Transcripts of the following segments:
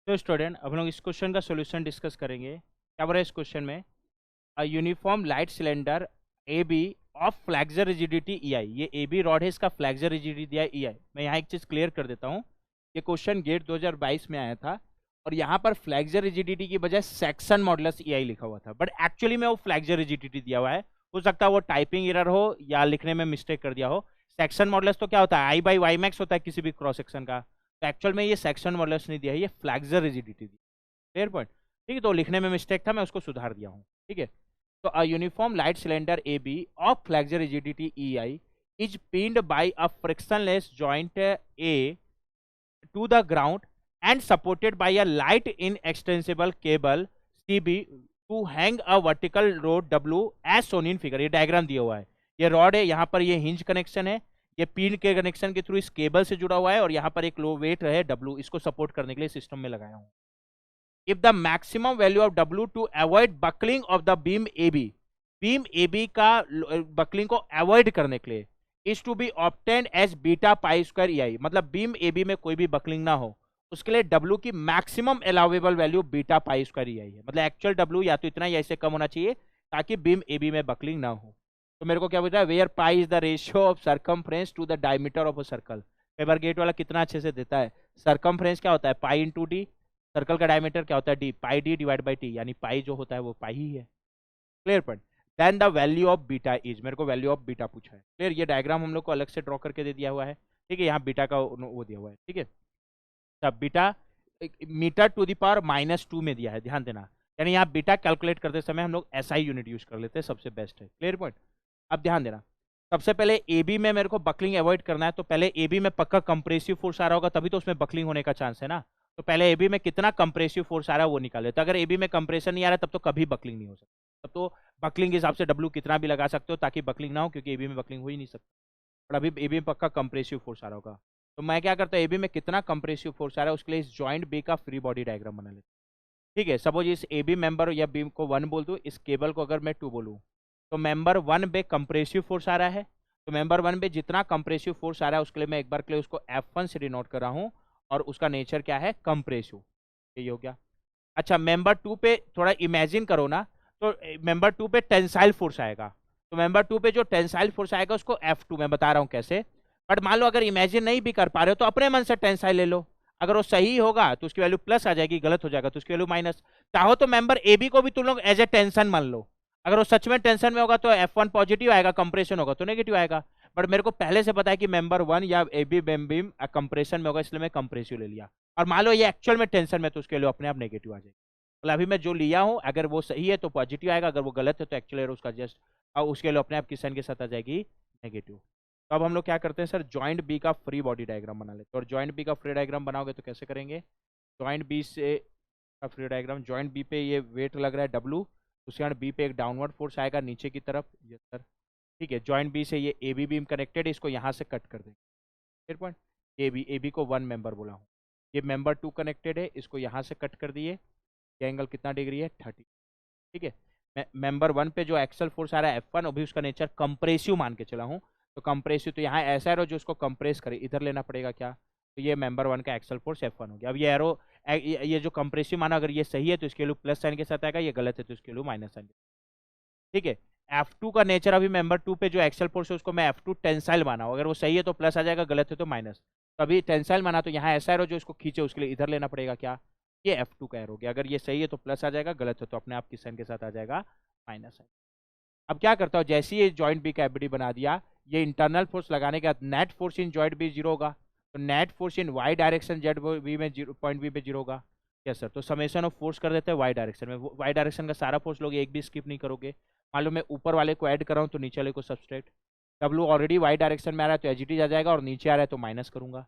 तो स्टूडेंट अब हम लोग इस क्वेश्चन का सॉल्यूशन डिस्कस करेंगे। क्या बोला इस क्वेश्चन में? A uniform light cylinder A B of flexural rigidity E I. ये ए बी रॉड है, इसका फ्लैक्सर रिजिडिटी दिया है ई आई। मैं यहाँ एक चीज़ क्लियर कर देता हूँ। ये क्वेश्चन गेट 2022 में आया था और यहाँ पर फ्लैक्सर रिजिडिटी की बजाय सेक्शन मॉडुलस ई आई लिखा हुआ था, बट एक्चुअली में वो फ्लैक्सर रिजिडिटी दिया हुआ है। हो सकता है वो टाइपिंग एरर हो या लिखने में मिस्टेक कर दिया हो। सेक्शन मॉडुलस तो क्या होता है, आई बाई वाई मैक्स होता है किसी भी क्रॉस सेक्शन का। तो एक्चुअल में ये सेक्शन मॉडुलस नहीं दिया है, ये फ्लैक्सर रिजिडिटी दी। Clear point? ठीक है, तो लिखने में मिस्टेक था, मैं उसको सुधार दिया हूँ। ठीक है, तो a uniform light cylinder AB of flexure rigidity EI is pinned by a frictionless joint A to the ground and supported by a light inextensible cable CB to hang a vertical rod W as shown in figure। ये diagram दिया हुआ है, ये rod है, यहाँ पर ये hinge connection है, ये पिन के कनेक्शन के थ्रू इस केबल से जुड़ा हुआ है और यहाँ पर एक लो वेट है W, इसको सपोर्ट करने के लिए सिस्टम में लगाया हूँ। If the maximum value of W to avoid buckling of the beam AB, beam AB का बकलिंग को अवॉइड करने के लिए is to be obtained as beta pi square EI, मतलब बीम AB में कोई भी बकलिंग ना हो उसके लिए W की maximum allowable value beta pi square EI है। मतलब एक्चुअल W या तो इतना या इससे कम होना चाहिए ताकि बीम AB में बकलिंग ना हो। तो मेरे को क्या बोलता है, where pi is the ratio of circumference to the diameter of a circle. कई बार गेट वाला कितना अच्छे से देता है, सरकमफ्रेंस क्या होता है, पाई इंटू डी, सर्कल का डायमीटर क्या होता है, D, pi D divide by T, यानी पाई जो होता है वो पाई ही है। Clear point? Then the value of beta is, मेरे को वैल्यू ऑफ बीटा पूछा है। क्लियर? ये डायग्राम हम लोग को अलग से ड्रॉ करके दे दिया हुआ है। ठीक है, यहाँ बीटा का वो दिया हुआ है। ठीक है, तब beta metre to the power -2 में दिया है, ध्यान देना। यानी यहाँ बीटा कैलकुलेट करते समय हम लोग एसआई यूनिट यूज कर लेते हैं, सबसे बेस्ट है। Clear point? अब ध्यान देना, सबसे पहले ए बी में मेरे को बकलिंग अवॉइड करना है, तो पहले ए बी में पक्का कंप्रेसिव फोर्स आ रहा होगा, तभी तो उसमें बकलिंग होने का चांस है ना। तो पहले ए बी में कितना कंप्रेसिव फोर्स आ रहा है वो निकाले। तो अगर ए बी में कंप्रेशन नहीं आ रहा तब तो कभी बकलिंग नहीं हो सकती, तब तो बकलिंग के हिसाब से डब्ल्यू कितना भी लगा सकते हो ताकि बकलिंग ना हो, क्योंकि ए बी में बकलिंग हो ही नहीं सकती। और अभी ए बी में पक्का कंप्रेसिव फोर्स आ रहा होगा। तो मैं क्या करता हूँ, ए बी में कितना कंप्रेसिव फोर्स आ रहा है उसके लिए इस जॉइंट बी का फ्री बॉडी डायग्राम बना लेते। ठीक है, सपोज इस ए बी मेंबर या बीम को 1 बोल दूँ, इस केबल को अगर मैं 2 बोलूँ, तो मेंबर 1 पे कंप्रेसिव फोर्स आ रहा है। तो मेंबर 1 पे जितना कंप्रेसिव फोर्स आ रहा है उसके लिए मैं एक बार के लिए उसको F1 से डिनोट कर रहा हूँ और उसका नेचर क्या है, कंप्रेसिव। ये हो गया। अच्छा, मेंबर 2 पे थोड़ा इमेजिन करो ना, तो मेंबर 2 पे टेंसाइल फोर्स आएगा। तो मेंबर 2 पे जो टेंसाइल फोर्स आएगा उसको F2, मैं बता रहा हूँ कैसे। बट मान लो अगर इमेजिन नहीं भी कर पा रहे हो तो अपने मन से टेंसाइल ले लो। अगर वो सही होगा तो उसकी वैल्यू प्लस आ जाएगी, गलत हो जाएगा तो उसकी वैल्यू माइनस। चाहो तो मेंबर ए बी को भी तुम लोग एज ए टेंशन मान लो। अगर वो सच में टेंशन में होगा तो F1 पॉजिटिव आएगा, कंप्रेशन होगा तो नेगेटिव आएगा। बट मेरे को पहले से पता है कि मेंबर 1 या ए बी बीम कंप्रेशन में होगा, इसलिए मैं कंप्रेसिव ले लिया। और मान लो ये एक्चुअल में टेंशन में, तो उसके लिए अपने आप नेगेटिव आ जाएगी। मतलब अभी मैं जो लिया हूँ अगर वो सही है तो पॉजिटिव आएगा, अगर वो गलत है तो एक्चुअली उसका जस्ट उसके लिए अपने आप किस साइन के साथ आ जाएगी, नेगेटिव। तो अब हम लोग क्या करते हैं सर, जॉइंट बी का फ्री बॉडी डायग्राम बना लेते हैं। और जॉइंट बी का फ्री डायग्राम बनाओगे तो कैसे करेंगे, जॉइंट बी से का फ्री डायग्राम, जॉइंट बी पे ये वेट लग रहा है डब्लू, उसके बाद बी पे एक डाउनवर्ड फोर्स आएगा नीचे की तरफ, ये सर। ठीक है, जॉइंट बी से ये ए बी बीम कनेक्टेड है, इसको यहाँ से कट कर देंगे। फिर पॉइंट, ए बी को 1 मेंबर बोला हूँ। ये मेंबर 2 कनेक्टेड है, इसको यहाँ से कट कर दिए। ये एंगल कितना डिग्री है, 30। ठीक है, मेंबर 1 पे जो एक्सल फोर्स आ रहा है F1, अभी उसका नेचर कंप्रेसिव मान के चला हूँ। तो कंप्रेसिव तो यहाँ ऐसा एरो जो उसको कंप्रेस करे, इधर लेना पड़ेगा क्या। तो ये मेंबर 1 का एक्सल फोर्स F1 हो गया। अब ये एरो ये जो कंप्रेसिव माना अगर ये सही है तो इसके लिए प्लस साइन के साथ आएगा, ये गलत है तो इसके लिए माइनस साइन। ठीक है, F2 का नेचर अभी मेंबर 2 पे जो एक्सल फोर्स है उसको मैं F2 टेंसाइल माना हूँ, अगर वो सही है तो प्लस आ जाएगा, गलत है तो माइनस। तो अभी टेंसाइल माना तो यहाँ ऐसा एरो जो इसको खींचे उसके लिए इधर लेना पड़ेगा क्या, ये F2 का एरो हो गया। अगर ये सही है तो प्लस आ जाएगा, गलत है तो अपने आप किस साइन के साथ आ जाएगा, माइनस साइन। अब क्या करता हूँ, जैसे ही ये जॉइंट बी का एफबीडी बना दिया, ये इंटरनल फोर्स लगाने के बाद net force in joint B 0 होगा। तो net force in Y direction Z B में 0 पॉइंट बी पे 0 होगा। यस सर, तो समेशन ऑफ फोर्स कर देते हैं वाई डायरेक्शन में। वाई डायरेक्शन का सारा फोर्स लोग एक भी स्किप नहीं करोगे। मान लो मैं ऊपर वाले को ऐड कर रहा हूँ तो नीचे वाले को subtract. W already Y direction में आ रहा है तो एजिटी आ जाएगा, और नीचे आ रहा है तो माइनस करूंगा।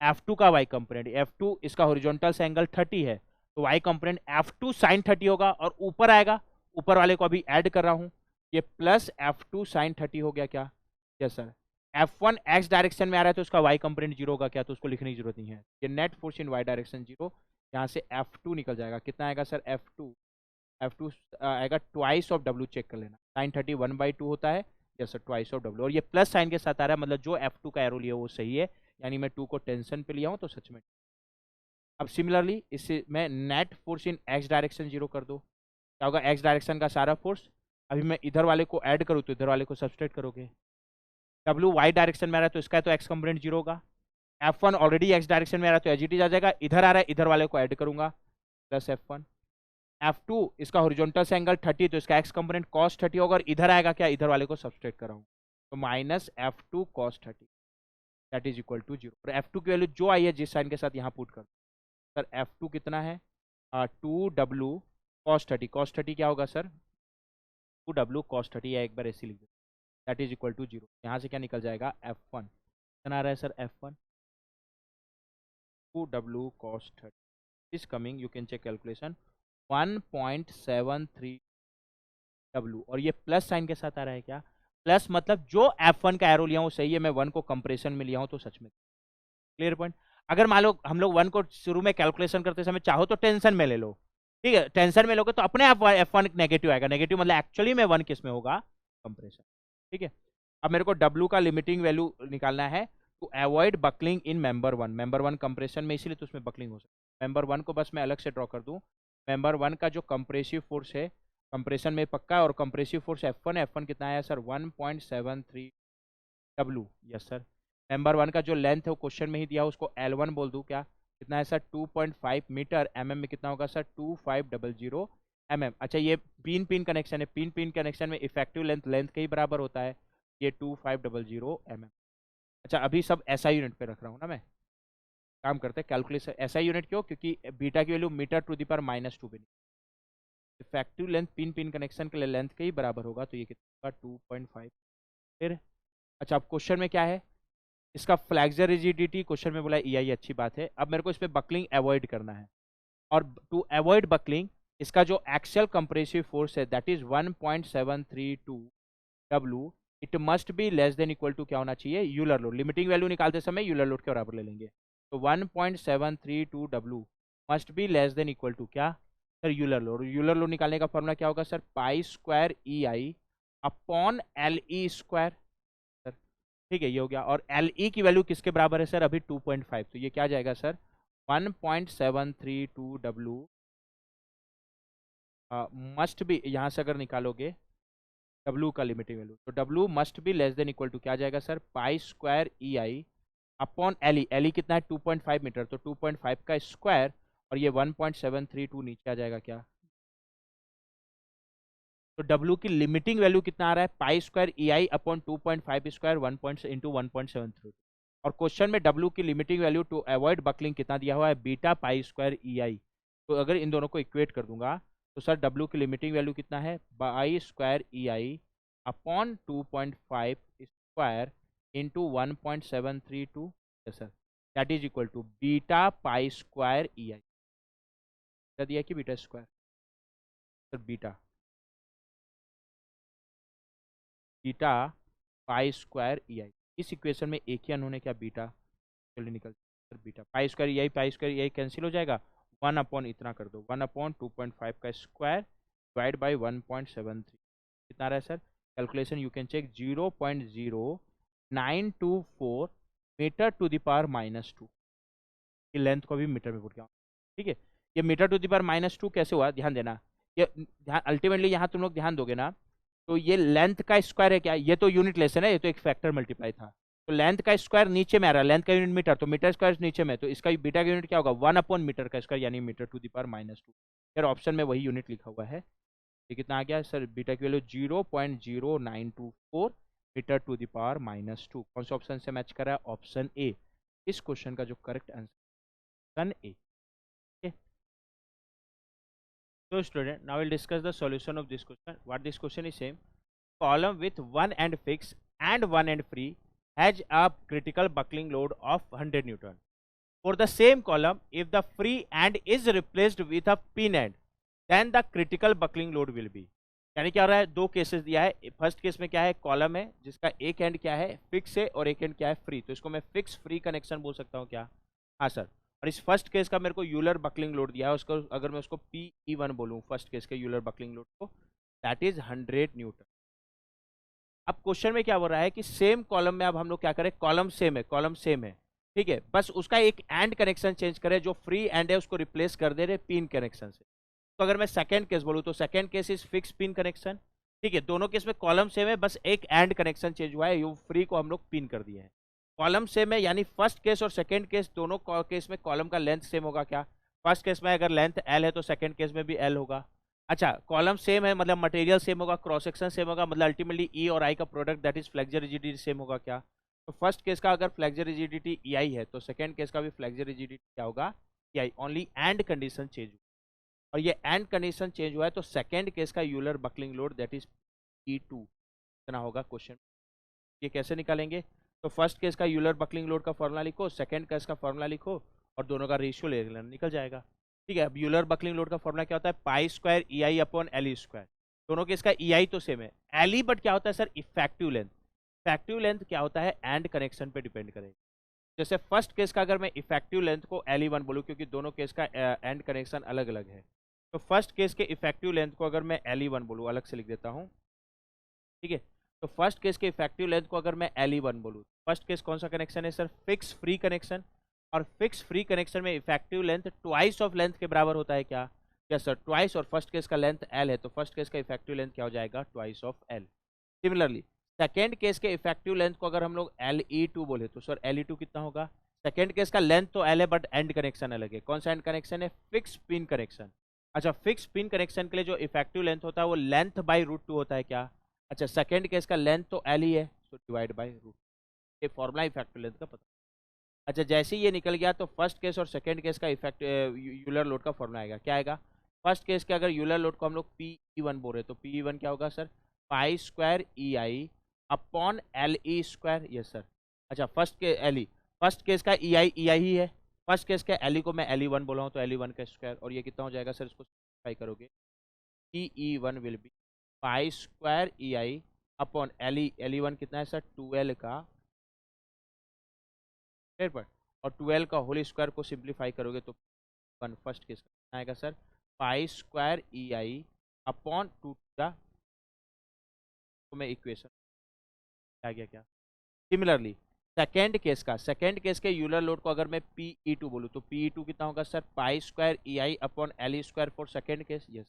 F2 का वाई कंपोनेंट, F2 इसका हॉरिजॉन्टल से एंगल 30 है, तो वाई कंपोनेंट F2 साइन 30 होगा। और ऊपर आएगा, ऊपर वाले को अभी ऐड कर रहा हूं, ये प्लस F2 साइन 30 हो गया क्या, yes sir. F1 x direction में आ रहा है तो उसका वाई कंपोनेंट 0 होगा क्या, तो उसको लिखने की जरूरत नहीं है। ये net force in Y direction 0, यहाँ से F2 निकल जाएगा, कितना आएगा सर, F2 आएगा ट्वाइस ऑफ W, चेक कर लेना, साइन 30 1/2 होता है, yes sir, twice of W। और ये प्लस साइन के साथ आ रहा है, मतलब जो F2 का एरो लिया वो सही है, यानी मैं 2 को टेंशन पे लिया हूँ तो सच में। अब सिमिलरली इससे मैं net force in X direction 0 कर दो, क्या होगा, एक्स डायरेक्शन का सारा फोर्स। अभी मैं इधर वाले को ऐड करूँ तो इधर वाले को सब्सट्रैक्ट करोगे। डब्ल्यू वाई डायरेक्शन में आ रहा है तो इसका तो एक्स कंपोनेंट 0 होगा। F1 ऑलरेडी एक्स डायरेक्शन में आ रहा है तो एज इट इज आ जाएगा, इधर आ रहा है इधर वाले को ऐड करूंगा प्लस F1। F2 इसका हॉरिजॉन्टल से एंगल 30 तो इसका एक्स कंपोनेंट cos 30 होगा, और इधर आएगा क्या, इधर वाले को सब्सट्रैक्ट कर रहा हूं तो minus F2 cos 30 that is equal to 0। और F2 की वैल्यू जो आई है जिस साइन के साथ यहाँ पुट कर सर, F2 कितना है 2W cos 30 क्या होगा सर 2W cos 30, या एक बार ऐसे लिख दो दैट इज इक्वल टू 0। यहाँ से क्या निकल जाएगा F1 कितना आ रहा है sir F1 2W cos 30 is coming, you can check calculation 1.73 W, और ये प्लस साइन के साथ आ रहा है क्या, प्लस मतलब जो F1 का एरो लिया हूँ सही है, मैं 1 को कंप्रेशन में लिया हूँ तो सच में क्लियर पॉइंट। अगर मान लो हम लोग 1 को शुरू में कैलकुलेशन करते समय चाहो तो टेंशन में ले लो, ठीक है, टेंशन में लोगे तो अपने आप F1 नेगेटिव आएगा, नेगेटिव मतलब एक्चुअली में 1 किस में होगा, कंप्रेशन, ठीक है। अब मेरे को W का लिमिटिंग वैल्यू निकालना है to avoid buckling in member one compression में, इसीलिए तो उसमें बकलिंग हो सकती है। मेंबर 1 को बस मैं अलग से ड्रॉ कर दूं, मेंबर 1 का जो कंप्रेसिव फोर्स है कंप्रेशन में पक्का है, और कंप्रेसिव फोर्स F1 कितना है sir 1.73 W, yes sir. Member 1 का जो लेंथ है वो क्वेश्चन में ही दिया, उसको L1 बोल दूं क्या, कितना है सर 2.5 मीटर, mm में कितना होगा सर 2500 mm। अच्छा ये पिन पिन कनेक्शन है, पिन पिन कनेक्शन में इफेक्टिव लेंथ लेंथ के ही बराबर होता है, ये 2500 mm। अच्छा अभी सब SI यूनिट पे रख रहा हूँ ना मैं, काम करते हैं कैलकुलेशन SI यूनिट क्यों, क्योंकि बीटा की value metre to the power -2 पे, effective length pin pin connection के लिए लेंथ के ही बराबर होगा, तो ये कितना होगा 2.5 फिर। अच्छा अब क्वेश्चन में क्या है, इसका फ्लैक्सर रिजिडिटी क्वेश्चन में बोला EI, अच्छी बात है। अब मेरे को इस पे बकलिंग अवॉइड करना है, और टू अवॉइड बकलिंग इसका जो एक्सियल कंप्रेसिव फोर्स है that is 1.732 W, it must be less than equal to क्या होना चाहिए, यूलर लोड। लिमिटिंग वैल्यू निकालते समय यूलर लोड के बराबर ले लेंगे, तो 1.732 W must be less than equal to क्या sir, Euler load. Euler load निकालने का फॉर्मूला क्या होगा sir, pi square EI upon LE square sir, ठीक है ये हो गया। और LE की वैल्यू किसके बराबर है सर, अभी 2.5, तो ये क्या जाएगा सर 1.732 W मस्ट बी, यहाँ से अगर निकालोगे W का लिमिटिंग वैल्यू, तो W must be less than equal to क्या जाएगा sir, pi square EI upon LE, LE कितना है 2.5 मीटर, तो 2.5 का स्क्वायर, और ये 1.732 नीचे आ जाएगा क्या, तो W की लिमिटिंग वैल्यू कितना आ रहा है, pi square EI upon 2.5 square 1 into 1.73, और क्वेश्चन में W की limiting value to avoid buckling कितना दिया हुआ है, बीटा पाई स्क्वायर EI। तो अगर इन दोनों को इक्वेट कर दूंगा तो सर W की लिमिटिंग वैल्यू कितना है, pi square EI upon 2.5 square into 1.732 sir, that is equal to beta pi square EI, दिया कि beta square sir, beta beta pi square EI, इस इक्वेशन में एक ही उन्होंने क्या बीटा, चलिए निकल sir beta pi square EI cancel हो जाएगा, 1 अपॉन इतना कर दो 1 अपॉन 2.5 का स्क्वायर डिवाइड बाई 1.73 कितना रहा है sir, calculation you can check 0.0924 metre to the power -2, ये लेंथ को भी मीटर में पुट किया, ठीक है। ये मीटर टू द पावर -2 कैसे हुआ, ध्यान देना, ये ध्यान अल्टीमेटली यहाँ तुम लोग ध्यान दोगे ना, तो ये लेंथ का स्क्वायर है क्या, ये तो यूनिट लेस है ना, ये तो एक फैक्टर मल्टीप्लाई था, तो लेंथ का स्क्वायर नीचे में आ रहा है, लेंथ का यूनिट मीटर, तो मीटर स्क्वायर नीचे में, तो इसका बीटा का यूनिट क्या होगा 1 अपॉन मीटर का स्क्वायर, यानी मीटर टू द पावर -2। यार ऑप्शन में वही यूनिट लिखा हुआ है, ये कितना आ गया सर, बीटा की value 0.0924 metre to the power -2। कौन सा ऑप्शन से मैच कर रहा है, ऑप्शन ए, इस क्वेश्चन का जो correct answer option A. So student, now we'll discuss the solution of this question. What this question is saying, column with one end fixed and one end free has a critical buckling load of 100 Newton. For the same column, if the free end is replaced with a pin end, then the critical buckling load will be. यानी क्या हो रहा है, दो cases दिया है, first case में क्या है, कॉलम है जिसका एक एंड क्या है फिक्स है और एक एंड क्या है फ्री, तो इसको मैं फिक्स फ्री कनेक्शन बोल सकता हूँ क्या, हाँ सर। और इस फर्स्ट केस का मेरे को यूलर बकलिंग लोड दिया है, उसको अगर मैं उसको PE1 बोलूँ फर्स्ट केस के यूलर बकलिंग लोड को, दैट इज 100 न्यूटन। अब क्वेश्चन में क्या हो रहा है कि सेम कॉलम में अब हम लोग क्या करें, कॉलम सेम है, ठीक है, बस उसका एक एंड कनेक्शन चेंज करे, जो फ्री एंड है उसको रिप्लेस कर दे रहे पिन कनेक्शन से। तो अगर मैं सेकंड केस बोलूँ तो second case is fix pin connection. ठीक है, दोनों केस में कॉलम सेम है, बस एक एंड कनेक्शन चेंज हुआ है, यू फ्री को हम लोग पिन कर दिए हैं। कॉलम सेम है, यानी फर्स्ट केस और सेकंड केस दोनों केस में कॉलम का लेंथ सेम होगा क्या? फर्स्ट केस में अगर लेंथ एल है तो सेकंड केस में भी एल होगा। अच्छा, कॉलम सेम है मतलब मटेरियल सेम होगा, क्रॉस सेक्शन सेम होगा, मतलब अल्टीमेटली ई और आई का product that is flexor rigidity same होगा क्या? तो फर्स्ट केस का अगर फ्लेक्सर रिजिडिटी ई आई है तो सेकंड केस का भी फ्लेक्सर रिजिडिटी क्या होगा? ई आई। ओनली एंड कंडीशन चेंज, और ये एंड कंडीशन चेंज हुआ है तो सेकंड केस का Euler buckling load that is E2 इतना होगा क्वेश्चन। ये कैसे निकालेंगे? तो फर्स्ट केस का यूलर बकलिंग लोड का फॉर्मूला लिखो, सेकंड केस का फॉर्मूला लिखो, और दोनों का रेशियो ले लेना, निकल जाएगा। ठीक है, अब यूलर बकलिंग लोड का फॉर्मूला क्या होता है? Pi square E I upon L E square. दोनों केस का ई आई तो सेम है, एल ई बट क्या होता है sir? Effective length. Effective length क्या होता है? एंड कनेक्शन पे डिपेंड करेगा। जैसे फर्स्ट केस का अगर मैं इफेक्टिव लेंथ को एल ई वन बोलूँ, क्योंकि दोनों केस का एंड कनेक्शन अलग अलग है, तो फर्स्ट केस के इफेक्टिव लेंथ को अगर मैं एल ई वन बोलूँ, अलग से लिख देता हूँ। ठीक है, तो फर्स्ट केस के इफेक्टिव लेंथ को अगर मैं एल ई वन बोलूँ, फर्स्ट केस कौन सा कनेक्शन है सर? Fix free connection. और फिक्स फ्री कनेक्शन में effective length twice of length के बराबर होता है क्या? Yes sir, twice. और फर्स्ट केस का लेंथ एल है तो फर्स्ट केस का इफेक्टिव लेंथ क्या हो जाएगा? Twice of L. Similarly second case के इफेक्टिव लेंथ को अगर हम लोग एल ई टू बोले तो सर एल ई टू कितना होगा? सेकेंड केस का लेंथ तो एल है बट एंड कनेक्शन अलग है। कौन सा एंड कनेक्शन है? Fix pin connection. अच्छा, फिक्स पिन कनेक्शन के लिए जो इफेक्टिव लेंथ होता है वो लेंथ बाई रूट टू होता है क्या? अच्छा, सेकेंड केस का लेंथ तो एल ही है, सो डिवाइड बाई रूट। ये फॉर्मूला इफेक्टिव लेंथ का पता। अच्छा, जैसे ही ये निकल गया तो फर्स्ट केस और सेकेंड केस का इफेक्ट यूलर लोड का फॉर्मूला आएगा। क्या आएगा? फर्स्ट केस के अगर यूलर लोड को हम लोग पी ई वन बोल रहे तो पी ई वन क्या होगा sir? Pi square E I upon L E square. Yes sir. अच्छा, फर्स्ट के एल ई, फर्स्ट केस का ई आई ही है, फर्स्ट केस का एल ई को मैं एल ई वन बोला हूँ तो एल ई वन का स्क्वायर, और ये कितना हो जाएगा सर? इसको सिंप्लीफाई करोगे, P E one will be pi square E I upon L E one कितना है सर? 12 का स्क्वायर पर, और 12 का होल स्क्वायर को सिंप्लीफाई करोगे तो वन फर्स्ट केस का आएगा sir? Pi square E I upon two का, तो मैं इक्वेशन आ गया क्या? सिमिलरली सेकेंड केस के यूलर लोड को अगर मैं पी ई टू बोलूँ तो पी ई टू कितना होगा sir? Pi square E I upon L E square for second case. Yes.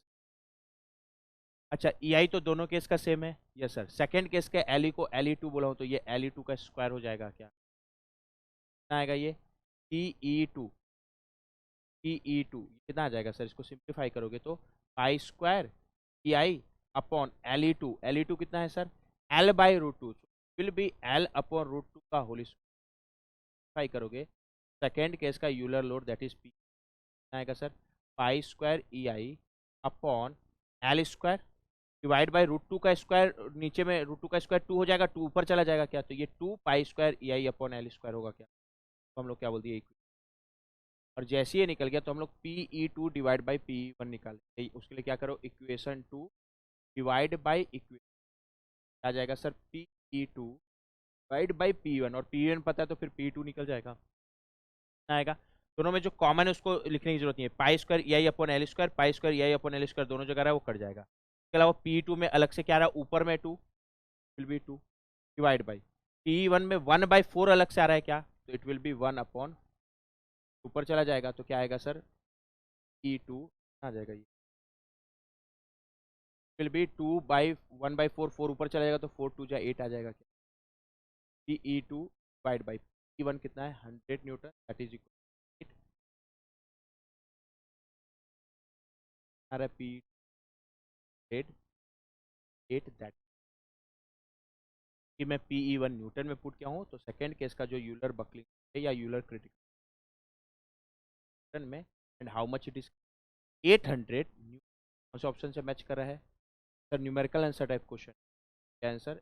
अच्छा, ई आई तो दोनों केस का सेम है। Yes sir. सेकेंड केस के एल ई को एल ई टू बोला हूँ तो ये एल ई टू का स्क्वायर हो जाएगा क्या? कितना आएगा ये? P E two, P E two कितना आ जाएगा सर? इसको सिंप्लीफाई करोगे तो pi square E I upon L E two कितना है sir? L by root two will be L upon root two का होल स्क्वायर करोगे। सेकेंड केस का Euler load that is P आएगा sir? Pi square E I upon L square divide by root two का square, नीचे में root two का square two हो जाएगा, टू ऊपर चला जाएगा क्या? तो ये two pi square E I upon L square होगा क्या? तो हम लोग क्या बोल दिए? और जैसे ये निकल गया तो हम लोग P E two divide by P one निकाले, उसके लिए क्या करो? Equation two divide by equation आ जाएगा sir? P E two divide by P one, और पी वन पता है तो फिर पी टू निकल जाएगा, आएगा। दोनों में जो कॉमन है उसको लिखने की जरूरत नहीं है। Pi square E I upon L square, pi square E I upon L square दोनों जगह रहा है वो कट जाएगा। इसके अलावा पी टू में अलग से क्या रहा है? ऊपर में two will be two divide by P one में वन बाई फोर अलग से आ रहा है क्या? तो it will be one upon, ऊपर चला जाएगा तो क्या आएगा सर? पी टू आ जाएगा, ये will be two by one by four, four ऊपर चला जाएगा तो फोर टू जा एट आ जाएगा क्या? P E two divide by P one कितना है? 100 न्यूटन दैट इज इक्वल आ रहा है पी एट एट दैट कि मैं पी ई वन न्यूटन में पुट किया हूँ तो सेकेंड केस का जो यूलर बकलिंग है या यूलर क्रिटिकल में, and how much it is 800 कौन से ऑप्शन से मैच कर रहा है sir? Numerical answer type question, क्या आंसर?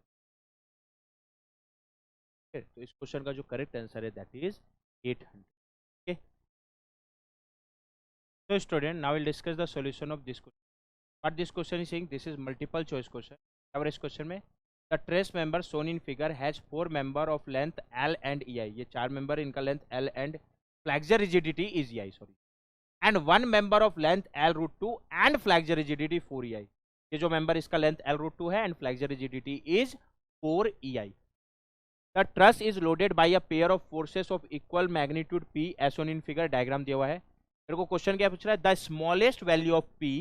तो इस क्वेश्चन का जो करेक्ट आंसर है that is 800। Okay, so student, now we'll discuss the solution of this question. What this question is saying, this is multiple choice question. और इस question में the trace member shown in figure has 4 member of length L and EI. ये 4 member इनका length L and flexure rigidity is EI, sorry. And 1 member of length L root 2 and flexure rigidity 4 EI. ये जो member इसका length L root 2 है and flexure rigidity is 4 EI. The truss is loaded by a pair of forces of equal magnitude P S on in figure, diagram दिया हुआ है। मेरे को question क्या पूछ रहा है, the smallest value of P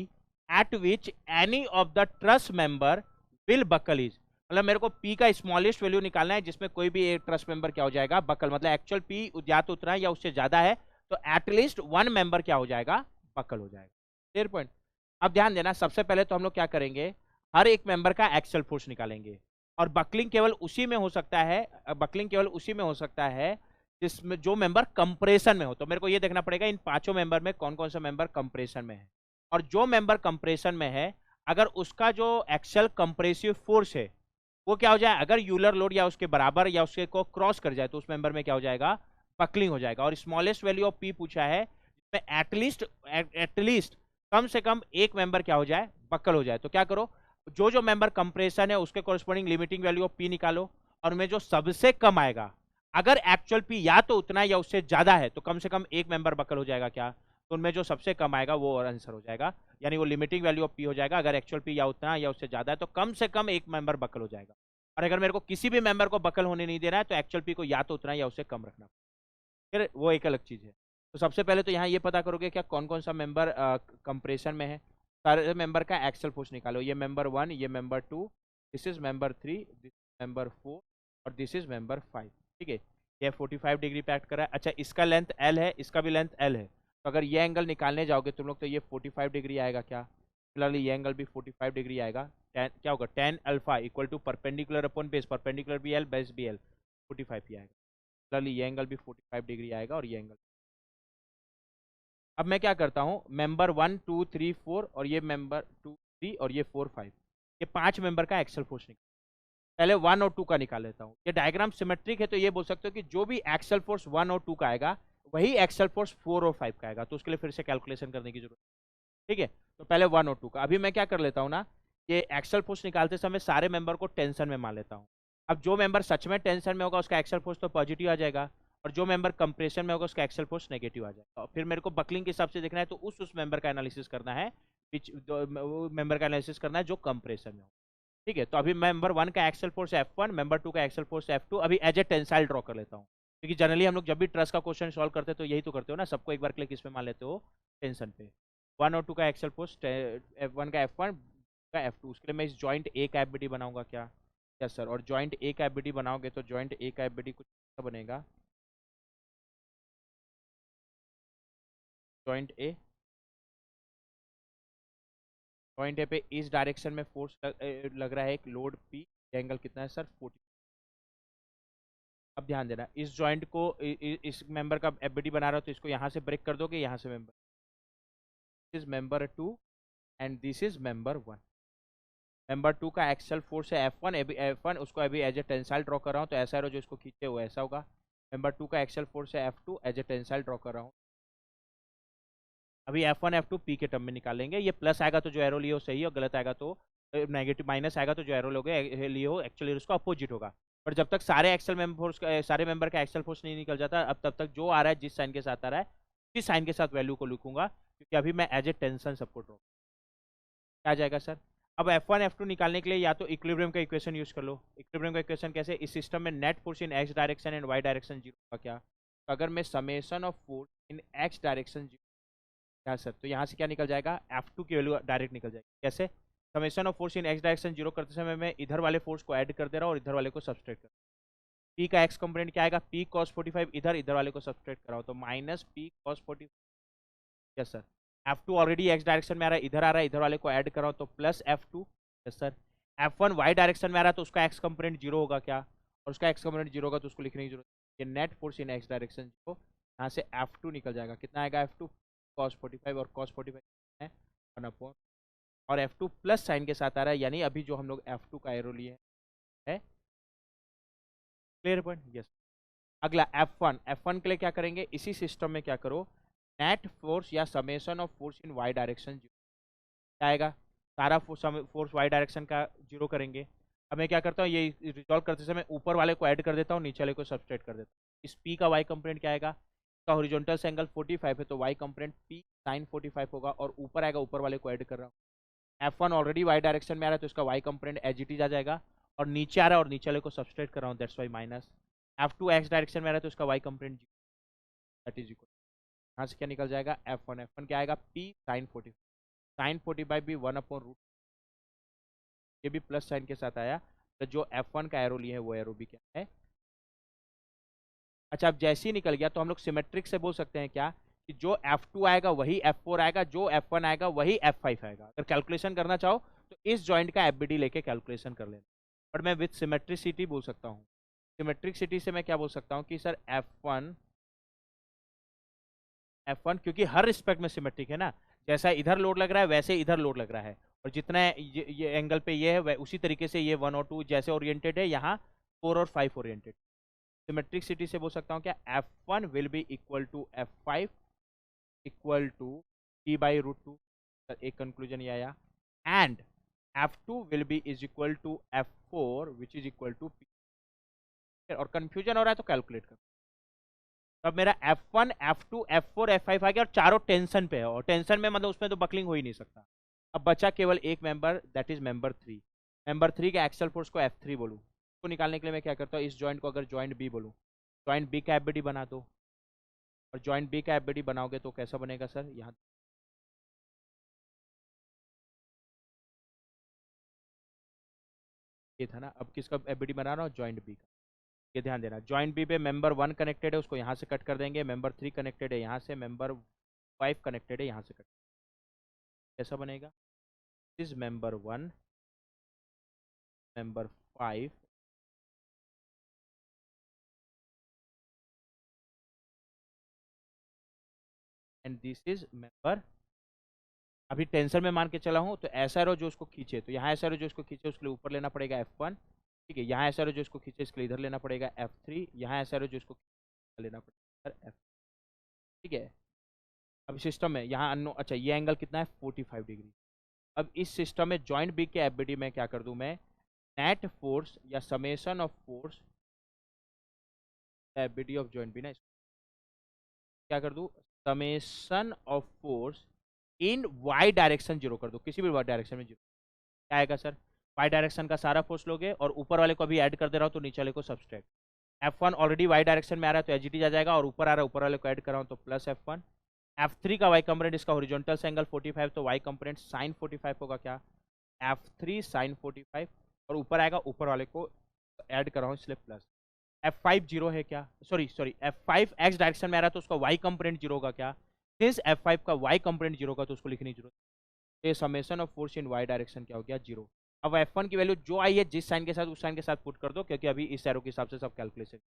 at which any of the truss member will buckle is, मतलब मेरे को पी का स्मॉलेस्ट वैल्यू निकालना है जिसमें कोई भी एक ट्रस मेंबर क्या हो जाएगा, बकल, मतलब एक्चुअल पी या तो उतना है या उससे ज्यादा है, तो एटलीस्ट वन मेंबर क्या हो जाएगा, बकल हो जाएगा। Clear point. अब ध्यान देना, सबसे पहले तो हम लोग क्या करेंगे, हर एक मेंबर का एक्सल फोर्स निकालेंगे, और बकलिंग केवल उसी में हो सकता है, बकलिंग केवल उसी में हो सकता है जिसमें जो मेंबर कंप्रेशन में हो। तो मेरे को ये देखना पड़ेगा इन पांचों मेंबर में कौन कौन सा मेंबर कंप्रेशन में है, और जो मेंबर कंप्रेशन में है अगर उसका जो एक्सल कंप्रेसिव फोर्स है वो क्या हो जाए, अगर यूलर लोड या उसके बराबर या उसके को क्रॉस कर जाए तो उस मेंबर में क्या हो जाएगा, बकलिंग हो जाएगा। और स्मॉलेस्ट वैल्यू ऑफ पी पूछा है जिसमें एटलीस्ट कम से कम एक मेंबर क्या हो जाए, बकल हो जाए। तो क्या करो, जो जो मेंबर कंप्रेशन है उसके corresponding limiting value of P निकालो, और उनमें जो सबसे कम आएगा, अगर एक्चुअल पी या तो उतना या उससे ज्यादा है तो कम से कम एक मेंबर बकल हो जाएगा क्या, तो उनमें जो सबसे कम आएगा वो आंसर हो जाएगा, यानी वो लिमिटिंग वैल्यू ऑफ पी हो जाएगा। अगर एक्चुअल पी या उतना या उससे ज्यादा है तो कम से कम एक मेंबर बकल हो जाएगा, और अगर मेरे को किसी भी मेंबर को बकल होने नहीं देना है तो एक्चुअल पी को या तो उतना या उससे कम रखना, फिर वो एक अलग चीज है। तो सबसे पहले तो यहाँ ये पता करोगे क्या कौन कौन सा मेंबर कंप्रेशन में है, सारे मेंबर का एक्सल फोर्स निकालो, ये मेंबर 1, ये member 2, this is member 3, this member 4 और दिस इज मेंबर 5। ठीक है, ये 45 डिग्री पे एक्ट कर रहा है। अच्छा, इसका लेंथ एल है, इसका भी लेंथ एल है, तो अगर ये एंगल निकालने जाओगे तुम लोग तो ये 45 डिग्री आएगा क्या, फिलहाल ये एंगल भी 45 डिग्री आएगा। क्या होगा, tan alpha equal to perpendicular upon base, perpendicular भी एल, बेस भी एल, 45 ही आएगा। फिलहाल ये एंगल भी 45 डिग्री आएगा और ये एंगल। अब मैं क्या करता हूँ, मेंबर 1 2 3 4 और ये मेंबर 2 3 और ये 4 5, ये पांच मेंबर का एक्सल फोर्स निकाल, पहले 1 और 2 का निकाल लेता हूँ। ये डायग्राम सिमेट्रिक है तो ये बोल सकते हो कि जो भी एक्सल फोर्स 1 और 2 का आएगा वही एक्सल फोर्स 4 और 5 का आएगा, तो उसके लिए फिर से कैलकुलेशन करने की जरूरत। ठीक है, तो पहले 1 और 2 का। अभी मैं क्या कर लेता हूँ ना, ये एक्सल फोर्स निकालते समय सारे मेंबर को टेंशन में मान लेता हूँ। अब जो मेंबर सच में टेंशन में होगा उसका एक्सल फोर्स तो पॉजिटिव आ जाएगा, और जो मेंबर कंप्रेशन में होगा उसका एक्सल फोर्स नेगेटिव आ जाएगा। और फिर मेरे को बकलिंग के हिसाब से देखना है तो उस मेंबर का एनालिसिस करना है, मेंबर का एनालिसिस करना है जो कंप्रेशन में हो। ठीक है, तो अभी मेंबर 1 का एक्सल फोर्स F1, मेंबर 2 का एक्सल फोर्स F2, अभी एज ए टेंसाइल ड्रॉ कर लेता हूँ, क्योंकि जनरली हम लोग जब भी ट्रस्ट का क्वेश्चन सॉल्व करते हैं तो यही तो करते हो ना, सबको एक बार क्लिक इस पे मान लेते हो, टेंशन पे। 1 और 2 का एक्सल फोर्स, F1 का F1 का F2, उसके लिए मैं इस जॉइंट ए का एफबीडी बनाऊंगा क्या, यस सर। और जॉइंट ए का एफबीडी बनाओगे तो जॉइंट ए का एफबीडी कुछ ऐसा बनेगा, जॉइंट ए, पॉइंट ए पे इस डायरेक्शन में फोर्स लग रहा है एक लोड पी, एंगल कितना है सर, 40। अब ध्यान देना, इस जॉइंट को इस मेंबर का एफबीडी बना रहा हो तो इसको यहाँ से ब्रेक कर दोगे, यहाँ से member, this is member 2 and this is member 1। Member 2 का एक्सल फोर्स है F1, F1 उसको अभी एज ए टेंसाइल ड्रॉ कर रहा हूँ, तो ऐसा जो इसको खींचे वो ऐसा होगा। मेंबर 2 का एक्सल फोर्स है F2, as a tensile draw कर रहा हूँ। अभी F1 F2 पी के टर्म में निकालेंगे, ये प्लस आएगा तो जो एरो लियो सही और गलत आएगा तो नेगेटिव, माइनस आएगा तो जो एरो लोगे लियो एक्चुअली उसका अपोजिट होगा। पर जब तक सारे एक्सल मेंबर सारे मेंबर का एक्सल फोर्स नहीं निकल जाता, अब तब तक जो आ रहा है जिस साइन के साथ आ रहा है उसी साइन के साथ वैल्यू को लिखूंगा, क्योंकि अभी मैं एज ए टेंशन सबको ड्रॉ, क्या आ जाएगा सर। अब F1 F2 निकालने के लिए या तो इक्विलिब्रियम का इक्वेशन यूज कर लो। इक्विलिब्रियम का इक्वेशन कैसे, इस सिस्टम में net force in X direction and Y direction zero का क्या, तो अगर मैं summation of force in X direction zero, क्या सर, तो यहाँ से क्या निकल जाएगा, F2 की वैल्यू डायरेक्ट निकल जाएगी। कैसे, summation of force in X direction zero करते समय मैं इधर वाले फोर्स को ऐड कर दे रहा हूँ और इधर वाले को सब्सट्रैक्ट कर, पी का एक्स कंपोनेंट क्या आएगा, पी कॉस 45, इधर इधर वाले को सब्सट्रैक्ट कराओ तो minus P cos 45। Yes sir, F2 already x direction में आ रहा है, इधर आ रहा है, इधर वाले को ऐड कराओ तो plus F2। Yes sir, F1 Y direction में आ रहा है तो उसका एक्स कंपोनेंट जीरो होगा क्या, और उसका एक्स कंपोनेंट जीरो होगा तो उसको लिखने की जरूरत, ये net force in X direction zero, यहाँ से F2 निकल जाएगा, कितना आएगा F2 कॉस 45, और कॉस 45 है 1 और F2 प्लस साइन के साथ आ रहा है, यानी अभी जो हम लोग F2 का एरो लिए है। Clear point, yes. अगला F1 के लिए क्या करेंगे, इसी सिस्टम में क्या करो, नेट फोर्स या summation of force in Y direction zero, क्या आएगा, सारा फोर्स वाई डायरेक्शन का जीरो करेंगे। अब मैं क्या करता हूँ, ये रिजॉल्व करते समय ऊपर वाले को ऐड कर देता हूँ, नीचे वाले को सब्सट्रैक्ट कर देता हूँ। इस पी का वाई कंपोनेंट क्या आएगा, इसका हॉरिजॉन्टल से एंगल 45 है तो वाई कंपोनेंट पी साइन 45 होगा, और ऊपर आएगा, ऊपर वाले को ऐड कर रहा हूँ। F1 ऑलरेडी वाई डायरेक्शन में आ रहा है तो इसका Y component as it is आ जाएगा, और नीचे आ रहा है और नीचे वाले को सब्सट्रैक्ट कर रहा हूँ, that's why minus. F2 x direction में आ रहा है तो उसका y component that is equal, यहाँ से क्या निकल जाएगा F1 क्या आएगा P sin 45 भी 1/रूट, ये भी प्लस साइन के साथ आया, तो जो F1 का एरो लिए है वो एरो भी क्या है। अच्छा अब जैसे ही निकल गया तो हम लोग सिमेट्रिक से बोल सकते हैं क्या कि जो F2 आएगा वही F4 आएगा, जो F1 आएगा वही F5 आएगा। अगर कैलकुलेशन करना चाहो तो इस जॉइंट का FBD लेके कैलकुलेशन कर लेना, बट मैं विथ सिमेट्रिसिटी बोल सकता हूँ। सिमेट्रिसिटी से मैं क्या बोल सकता हूँ कि सर F1 क्योंकि हर रिस्पेक्ट में सिमेट्रिक है ना, जैसा इधर लोड लग रहा है वैसे इधर लोड लग रहा है, और जितना ये एंगल पे ये है उसी तरीके से ये 1 और 2 जैसे ओरिएंटेड है, यहाँ 4 और 5 ओरिएंटेड। सिमेट्रिक सिटी से बोल सकता हूँ क्या F1 will be equal to F5 equal to P/√2, एक कंक्लूजन ये आया, and F2 will be is equal to F4 which is equal to P। और कंफ्यूजन हो रहा है तो कैलकुलेट कर, तब मेरा F1 F2 F4 F5 आ गया, और चारों टेंशन पे है, और टेंशन में मतलब उसमें तो बकलिंग हो ही नहीं सकता। अब बचा केवल एक member, that is member 3। Member 3 के एक्सल फोर्स को F3 बोलूँ, उसको निकालने के लिए मैं क्या करता हूँ, इस जॉइंट को अगर जॉइंट बी बोलूँ, जॉइंट बी का एफबीडी बना दो, और जॉइंट बी का एफबीडी बनाओगे तो कैसा बनेगा सर, यहाँ ये था ना, अब किसका एफबीडी बना रहा हूँ, जॉइंट बी का। ये ध्यान देना, जॉइंट बी पे मेंबर 1 कनेक्टेड है, उसको यहाँ से कट कर देंगे, मेंबर 3 कनेक्टेड है यहाँ से, मेंबर 5 कनेक्टेड है यहाँ से कट, कैसा बनेगा, is member 1 member 5 and this is member. अभी टेंशन में मान के चला हूँ तो ऐसा रो जो उसको खींचे, तो यहाँ ऐसा रो जो उसको खींचे उसके लिए ऊपर लेना पड़ेगा F1, ठीक है, यहाँ ऐसा रो जो उसको खींचे इसके लिए इधर लेना पड़ेगा F3, यहाँ ऐसा रो जो उसको लेना पड़ेगा F, ठीक है। अब सिस्टम में यहाँ अनो, अच्छा ये एंगल कितना है 45 डिग्री। अब इस सिस्टम में जॉइंट बी के एफबीडी में क्या कर दूं मैं, नेट फोर्स या summation of force FBD of joint B ना, क्या कर दूं, summation of force in Y direction zero कर दो, किसी भी वाई डायरेक्शन में जीरो, क्या आएगा सर, वाई डायरेक्शन का सारा फोर्स लोगे और ऊपर वाले को अभी ऐड कर दे रहा हूँ तो नीचे वाले को subtract. F1 already Y direction में आ रहा है तो एजीटी आ जाएगा, और ऊपर आ रहा है ऊपर वाले को ऐड कर रहा हूँ तो प्लस F1। F3 का वाई कंपोनेंट, इसका हॉरिजॉन्टल से एंगल 45 तो वाई कंपोनेंट साइन 45 होगा क्या, F3 साइन 45, और ऊपर आएगा ऊपर वाले को ऐड कर रहा हूँ इसलिए प्लस। F5 जीरो है क्या, sorry sorry F5 x direction में आ रहा है तो उसका वाई कंपोनेंट जीरो होगा क्या, सिंस F5 का वाई कंपोनेंट जीरो होगा तो उसको लिखने की जरूरत, ये summation of force in Y direction क्या हो गया, जीरो। अब F1 की वैल्यू जो आई है जिस साइन के साथ उस साइन के साथ पुट कर दो, क्योंकि अभी इस एरो के हिसाब से सब कैलकुलेशन।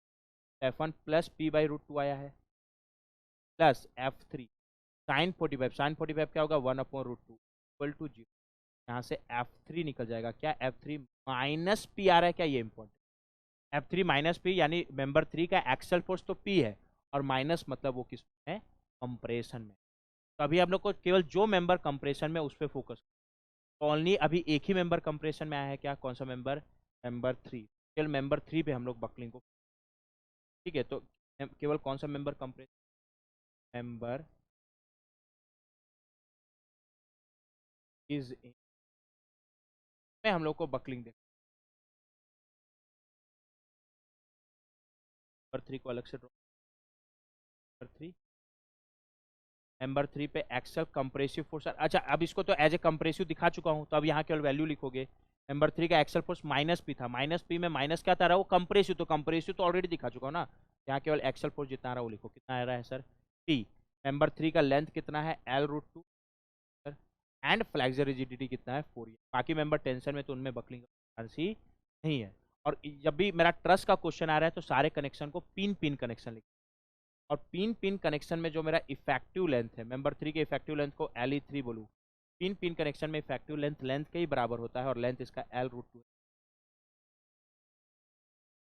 F1 प्लस P/√2 आया है, प्लस F3 साइन 45 क्या होगा 1/√2 इक्वल टू जीरो, यहाँ से F3 निकल जाएगा क्या, F3 माइनस P आ रहा है क्या, ये इंपॉर्टेंट, F3 माइनस P यानी मेंबर 3 का एक्सल फोर्स तो P है, और माइनस मतलब वो किस में है, कंप्रेशन में। तो अभी हम लोग को केवल जो मेंबर कंप्रेशन में उस पर फोकस, ओनली अभी एक ही मेंबर कंप्रेशन में आया है क्या, कौन सा मेंबर, मेंबर 3, केवल मेंबर 3 पे हम लोग बकलिंग को, ठीक है, तो केवल कौन सा मेंबर कंप्रेशन, मेंबर इज में हम लोग को बकलिंग देख, मेंबर 3 को अलग से ड्रॉ, मेंबर 3 पे एक्सल कंप्रेसिव फोर्स, अच्छा अब इसको तो एज ए कंप्रेसिव दिखा चुका हूँ, तो अब यहाँ केवल वैल्यू लिखोगे, मेंबर 3 का एक्सल फोर्स माइनस पी था, माइनस पी में माइनस क्या था रहा, वो कंप्रेसिव, तो कंप्रेसिव तो ऑलरेडी दिखा चुका हूँ ना, यहाँ केवल एक्सल फोर्स जितना आ रहा है वो लिखो, कितना आ रहा है सर, टी। मेंबर 3 का लेंथ कितना है L√2 sir, and flexor rigidity कितना है 4, बाकी मेंबर टेंशन में तो उनमें बकलिंग चांस नहीं है। और जब भी मेरा ट्रस्ट का क्वेश्चन आ रहा है तो सारे कनेक्शन को पिन पिन कनेक्शन लिख, और पिन पिन कनेक्शन में जो मेरा इफेक्टिव लेंथ है, मेंबर 3 के इफेक्टिव लेंथ को LE3 बोलूँ, पिन पिन कनेक्शन में इफेक्टिव लेंथ लेंथ के ही बराबर होता है, और लेंथ इसका L√2 है।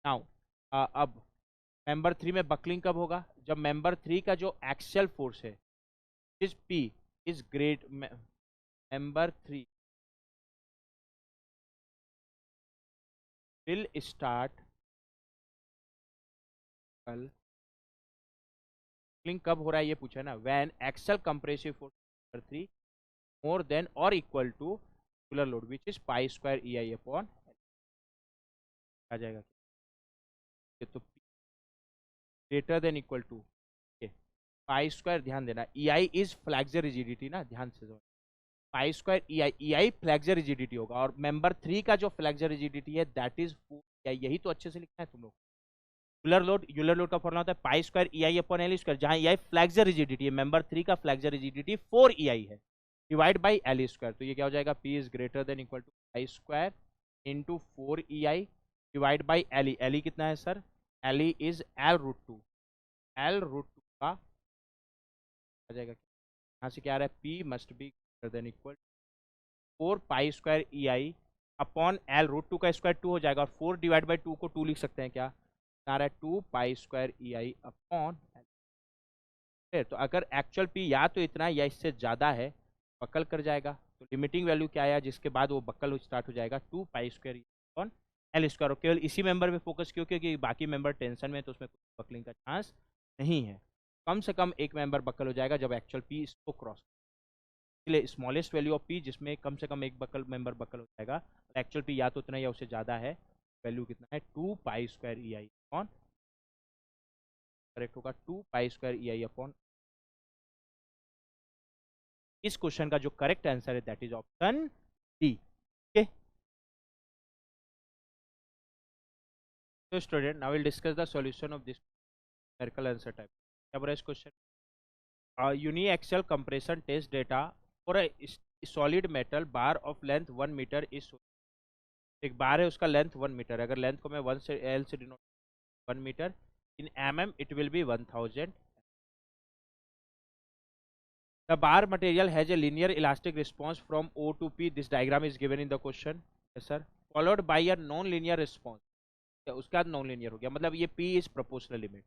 नाउ अब मेंबर 3 में बकलिंग कब होगा, जब मेंबर 3 का जो एक्सियल फोर्स है is P is great, member 3 will start कल, बकलिंग कब हो रहा है ये पूछा ना, when axial compressive force member 3 more than और equal to angular load which is π² EI upon आ जाएगा, ये तो greater than equal to pi square, ध्यान देना E I is flexural rigidity ना, ध्यान से pi square E I flexural rigidity होगा, और मेंबर 3 का जो फ्लैक्सर रिजिडिटी है दैट इज 4 यही तो अच्छे से लिखना है तुम लोग। यूलर लोड का फॉर्मूला होता है pi square E I upon L square, जहां ई आई फ्लैक्सर रिजिडिटी है, मेंबर 3 का फ्लैक्सर रिजिडिटी 4 ई आई है, डिवाइड बाई एल स्क्वायर। तो ये क्या हो जाएगा, P is greater than equal to pi square into 4 E I divide by L E. L E कितना है sir, L E is L root two, L root two का आ जाएगा, यहाँ से क्या आ रहा है, P must be greater than equal 4 pi square E I upon L root two का स्क्वायर 2 हो जाएगा, और 4 डिवाइड बाई 2 को 2 लिख सकते हैं क्या, आ रहा है 2 pi square E I upon L. तो अगर एक्चुअल पी या तो इतना या इससे ज़्यादा है बकल कर जाएगा, तो लिमिटिंग वैल्यू क्या आया जिसके बाद वो बकल स्टार्ट हो जाएगा, 2 pi square upon L square. और केवल इसी मेंबर पे फोकस क्यों, क्योंकि बाकी मेंबर टेंशन में, तो उसमें बकलिंग का चांस नहीं है। कम से कम एक मेंबर बकल हो जाएगा जब एक्चुअल पी इसको क्रॉस, इसलिए स्मॉलेस्ट वैल्यू ऑफ पी जिसमें कम से कम एक बकल मेंबर बकल हो जाएगा, एक्चुअल पी या तो उतना या उससे ज़्यादा है, वैल्यू कितना है 2 pi square E I upon, correct होगा 2 pi square E I upon. इस क्वेश्चन का जो करेक्ट आंसर है that is option D. Okay, तो student now will discuss the solution of this numerical answer type. क्या बोला इस question, uniaxial compression test data for a solid metal bar of length 1 metre is, एक bar है उसका length 1 metre, अगर length को मैं 1 से एल से denote 1 metre, in M M it will be 1000। The bar material has a linear elastic response from O to P. This diagram is given in the question. Yes, sir. Followed by a non-linear response. उसके बाद non linear हो गया, मतलब ये P is proportional limit.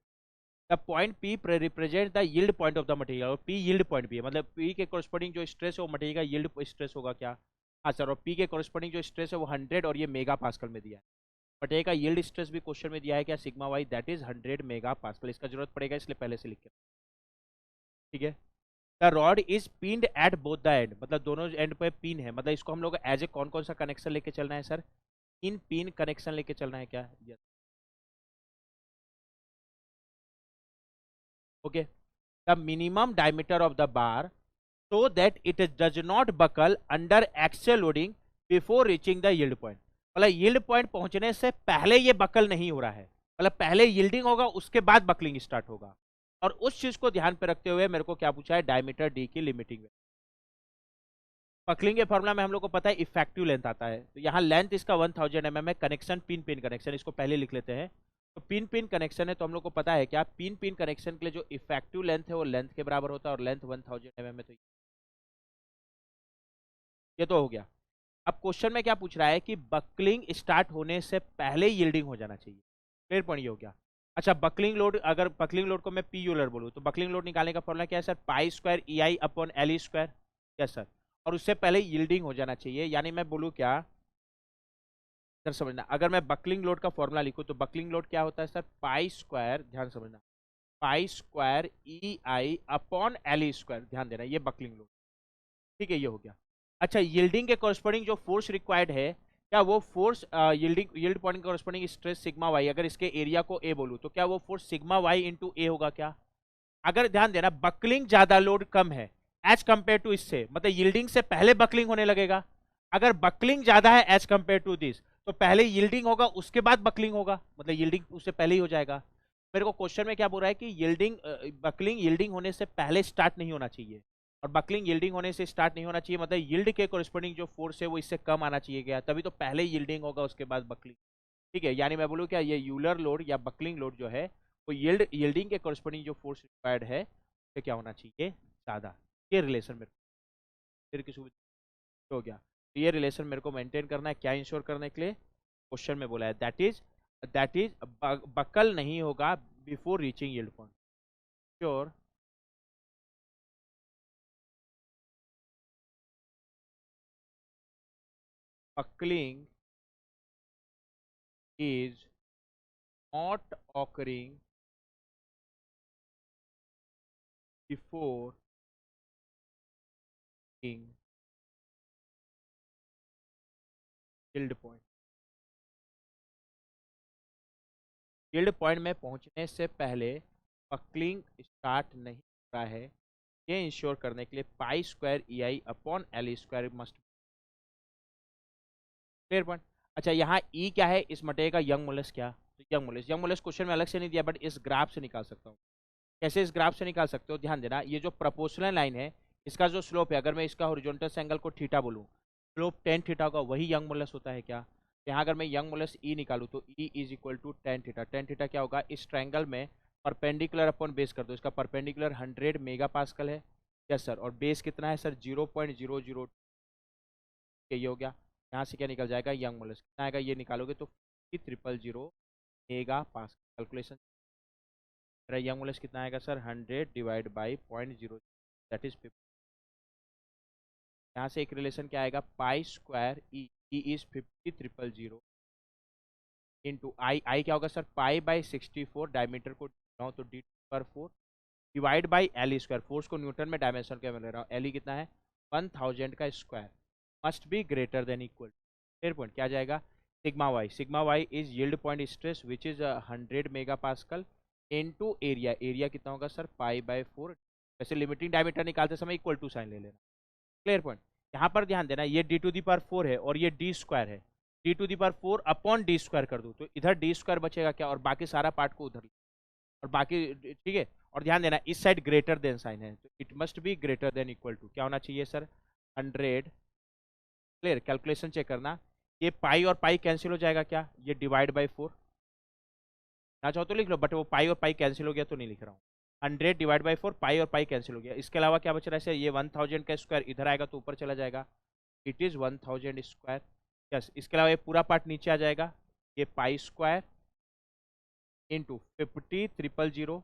The point P represents the yield point of the material, और P yield point भी है, मतलब P के corresponding जो स्ट्रेस है वो मटेरियल का yield स्ट्रेस होगा क्या, हाँ सर, और P के corresponding जो स्ट्रेस है वो 100 और ये मेगा पास्कल में दिया है। मटेरियल का yield स्ट्रेस भी क्वेश्चन में दिया है क्या, sigma Y that is 100 mega pascal, इसका जरूरत पड़ेगा इसलिए पहले से लिख के, ठीक है। The rod is pinned at both the end, मतलब दोनों एंड पे पिन है, मतलब इसको हम लोग एज ए कौन कौन सा कनेक्शन लेके चलना है सर, इन पिन कनेक्शन लेके चलना है क्या, yes okay. The minimum diameter of the bar so that it does not buckle under axial loading before reaching the yield point, मतलब यील्ड पॉइंट पहुंचने से पहले ये बकल नहीं हो रहा है, मतलब पहले यील्डिंग होगा उसके बाद बकलिंग स्टार्ट होगा। और उस चीज को ध्यान पे रखते हुए मेरे को क्या पूछा है, डायमीटर डी की लिमिटिंग। बकलिंग के फॉर्मूला में हम लोग को पता है इफेक्टिव लेंथ आता है, तो यहाँ लेंथ इसका 1000 mm है, कनेक्शन पिन पिन कनेक्शन, इसको पहले लिख लेते हैं। तो पिन पिन कनेक्शन है, तो हम लोग को पता है क्या, पिन पिन कनेक्शन के लिए जो इफेक्टिव लेंथ है वो लेंथ के बराबर होता है, और लेंथ 1000 mm है, तो ये तो हो गया। अब क्वेश्चन में क्या पूछ रहा है कि बकलिंग स्टार्ट होने से पहले यील्डिंग हो जाना चाहिए, क्लियर पॉइंट ये हो गया। अच्छा, बकलिंग लोड, अगर बकलिंग लोड को मैं पी यूलर बोलूँ तो बकलिंग लोड निकालने का फॉर्मूला क्या है sir, pi square E I upon L square, yes sir, और उससे पहले यील्डिंग हो जाना चाहिए, यानी मैं बोलूँ क्या सर, समझना, अगर मैं बकलिंग लोड का फॉर्मूला लिखूँ तो बकलिंग लोड क्या होता है सर, पाई स्क्वायर, ध्यान समझना, पाई square E I upon L square, ध्यान देना ये बकलिंग लोड, ठीक है, ये हो गया। अच्छा, यील्डिंग के कॉरस्पॉन्डिंग जो फोर्स रिक्वायर्ड है, क्या वो force yield point corresponding stress sigma Y, अगर इसके एरिया को ए बोलूँ तो क्या वो force sigma Y into A होगा क्या, अगर ध्यान देना बकलिंग ज्यादा लोड कम है एज कंपेयर टू इससे, मतलब यील्डिंग से पहले बकलिंग होने लगेगा, अगर बकलिंग ज्यादा है एज कंपेयर टू दिस तो पहले यील्डिंग होगा उसके बाद बकलिंग होगा, मतलब यील्डिंग उससे पहले ही हो जाएगा। मेरे को क्वेश्चन में क्या बोल रहा है कि यील्डिंग बकलिंग यील्डिंग होने से पहले स्टार्ट नहीं होना चाहिए, और बकलिंग यील्डिंग होने से स्टार्ट नहीं होना चाहिए, मतलब यील्ड के कोरिस्पोंडिंग जो फोर्स है वो इससे कम आना चाहिए क्या, तभी तो पहले यील्डिंग होगा उसके बाद बकलिंग, ठीक है। यानी मैं बोलूँ क्या, ये यूलर लोड या बकलिंग लोड जो है वो यील्डिंग के कोरिस्पोंडिंग जो फोर्स रिक्वायर्ड है उससे क्या होना चाहिए, ज़्यादा। ये रिलेशन मेरे को फिर की सुविधा हो गया, तो ये रिलेशन मेरे को मेंटेन करना है, क्या इंश्योर करने के लिए, क्वेश्चन में बोला है दैट इज बकल नहीं होगा before reaching yield point, sure. Buckling is not occurring before in yield point, yield point में पहुंचने से पहले बकलिंग स्टार्ट नहीं हो रहा है, ये इंश्योर करने के लिए pi square E I upon L square must. Clear point. अच्छा यहाँ ई क्या है इस मटेरियल का, यंग मोलेस क्या, तो यंग मोलेस क्वेश्चन में अलग से नहीं दिया बट इस ग्राफ से निकाल सकता हूँ। कैसे इस ग्राफ से निकाल सकते हो, ध्यान देना, ये जो प्रोपोर्शनल लाइन है इसका जो स्लोप है, अगर मैं इसका हॉरिजॉन्टल एंगल को थीटा बोलूँ, स्लोप टेन थीटा होगा, वही यंग मोलेस होता है क्या। यहाँ अगर मैं यंग मोलेस ई निकालूँ तो E is equal to tan theta. Tan theta क्या होगा, इस ट्रायंगल में परपेंडिकुलर अपॉन बेस कर दो, इसका परपेंडिकुलर 100 मेगा पास्कल है। यस सर, और बेस कितना है सर, 0.002। ये हो गया। यहाँ से क्या निकल जाएगा, यंग मोलेस कितना आएगा, ये निकालोगे तो 50,000 mega pascal. Calculation young modulus कितना आएगा sir, 100 divide by 0.0, that is 50। यहाँ से एक रिलेशन क्या आएगा, pi square E, E is 50,000 into I क्या होगा सर, पाई बाई 64, डायमीटर को तो डी पर 4 divide by L square, force को न्यूटन में डायमेंशन के में ले रहा हूँ, एल कितना है 1000 का square, must be greater than equal. Clear point. क्या जाएगा, sigma Y is yield point stress which is 100 mega pascal into area, area कितना होगा सर पाई बाय 4। वैसे लिमिटिंग डायमीटर निकालते समय इक्वल टू साइन ले लेना। Clear point. यहाँ पर ध्यान देना, ये डी टू दी पावर 4 है और ये डी स्क्वायर है, D to the power 4 upon D square कर दूँ तो इधर डी स्क्वायर बचेगा क्या, और बाकी सारा पार्ट को उधर, और बाकी ठीक है। और ध्यान देना इस साइड ग्रेटर देन साइन है तो it must be greater than equal to, क्या होना चाहिए सर 100। क्लियर। कैलकुलेशन चेक करना, ये पाई और पाई कैंसिल हो जाएगा क्या, ये डिवाइड बाई 4 ना चाहो तो लिख लो, बट वो पाई और पाई कैंसिल हो गया तो नहीं लिख रहा हूँ। 100 डिवाइड बाई 4, पाई और पाई कैंसिल हो गया। इसके अलावा क्या बच रहा है सर, ये 1000 का स्क्वायर इधर आएगा तो ऊपर चला जाएगा, इट इज 1000 स्क्वायर। यस, इसके अलावा ये पूरा पार्ट नीचे आ जाएगा, ये पाई स्क्वायर इंटू 50,000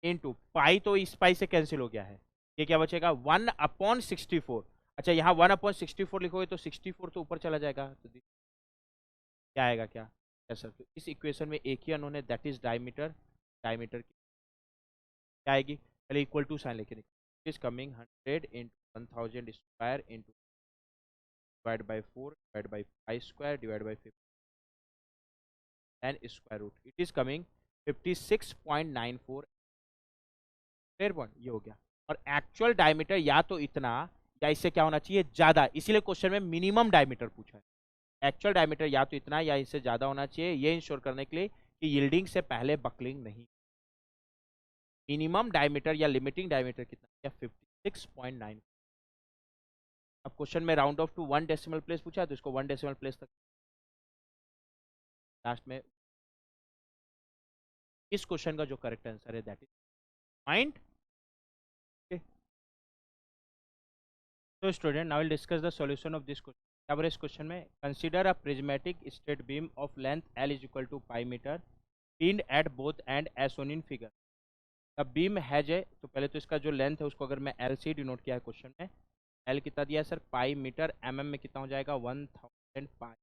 इंटू पाई, तो इस पाई से कैंसिल हो गया है, ये क्या बचेगा 1/64। अच्छा यहाँ 1/64 लिखोगे तो 64 तो ऊपर चला जाएगा, तो क्या आएगा क्या, यस सर। तो इस इक्वेशन में एक ही अननोन है, दैट इज डायमीटर। डायमीटर की क्या आएगी, पहले इक्वल टू साइन लेके निकल, is coming 100 into 1000 square into divide by 4 divide by pi square divide by 50 and square root, it is coming 56.94। Clear point, ये हो गया। और एक्चुअल डायमीटर या तो इतना या इससे क्या होना चाहिए ज्यादा, इसीलिए क्वेश्चन में मिनिमम डायमीटर पूछा है। एक्चुअल डायमीटर या तो इतना या इससे ज्यादा होना चाहिए, ये इंश्योर करने के लिए कि यील्डिंग से पहले बकलिंग नहीं। मिनिमम डायमीटर या लिमिटिंग डायमीटर कितना या 56.9। अब क्वेश्चन में round off to 1 decimal place पूछा है तो इसको 1 डेसिमल प्लेस तक लास्ट में। इस क्वेश्चन का जो करेक्ट आंसर है दैट इज पॉइंट। तो student now will discuss the solution of this question. क्या बोले इस क्वेश्चन में, consider a prismatic straight beam of length L is equal to pi metre pinned at both end as shown in figure. The beam has a, तो पहले तो इसका जो length है उसको अगर मैं L से डिनोट किया है क्वेश्चन में, L कितना दिया है सर पाई मीटर, mm में कितना हो जाएगा 1000 pi,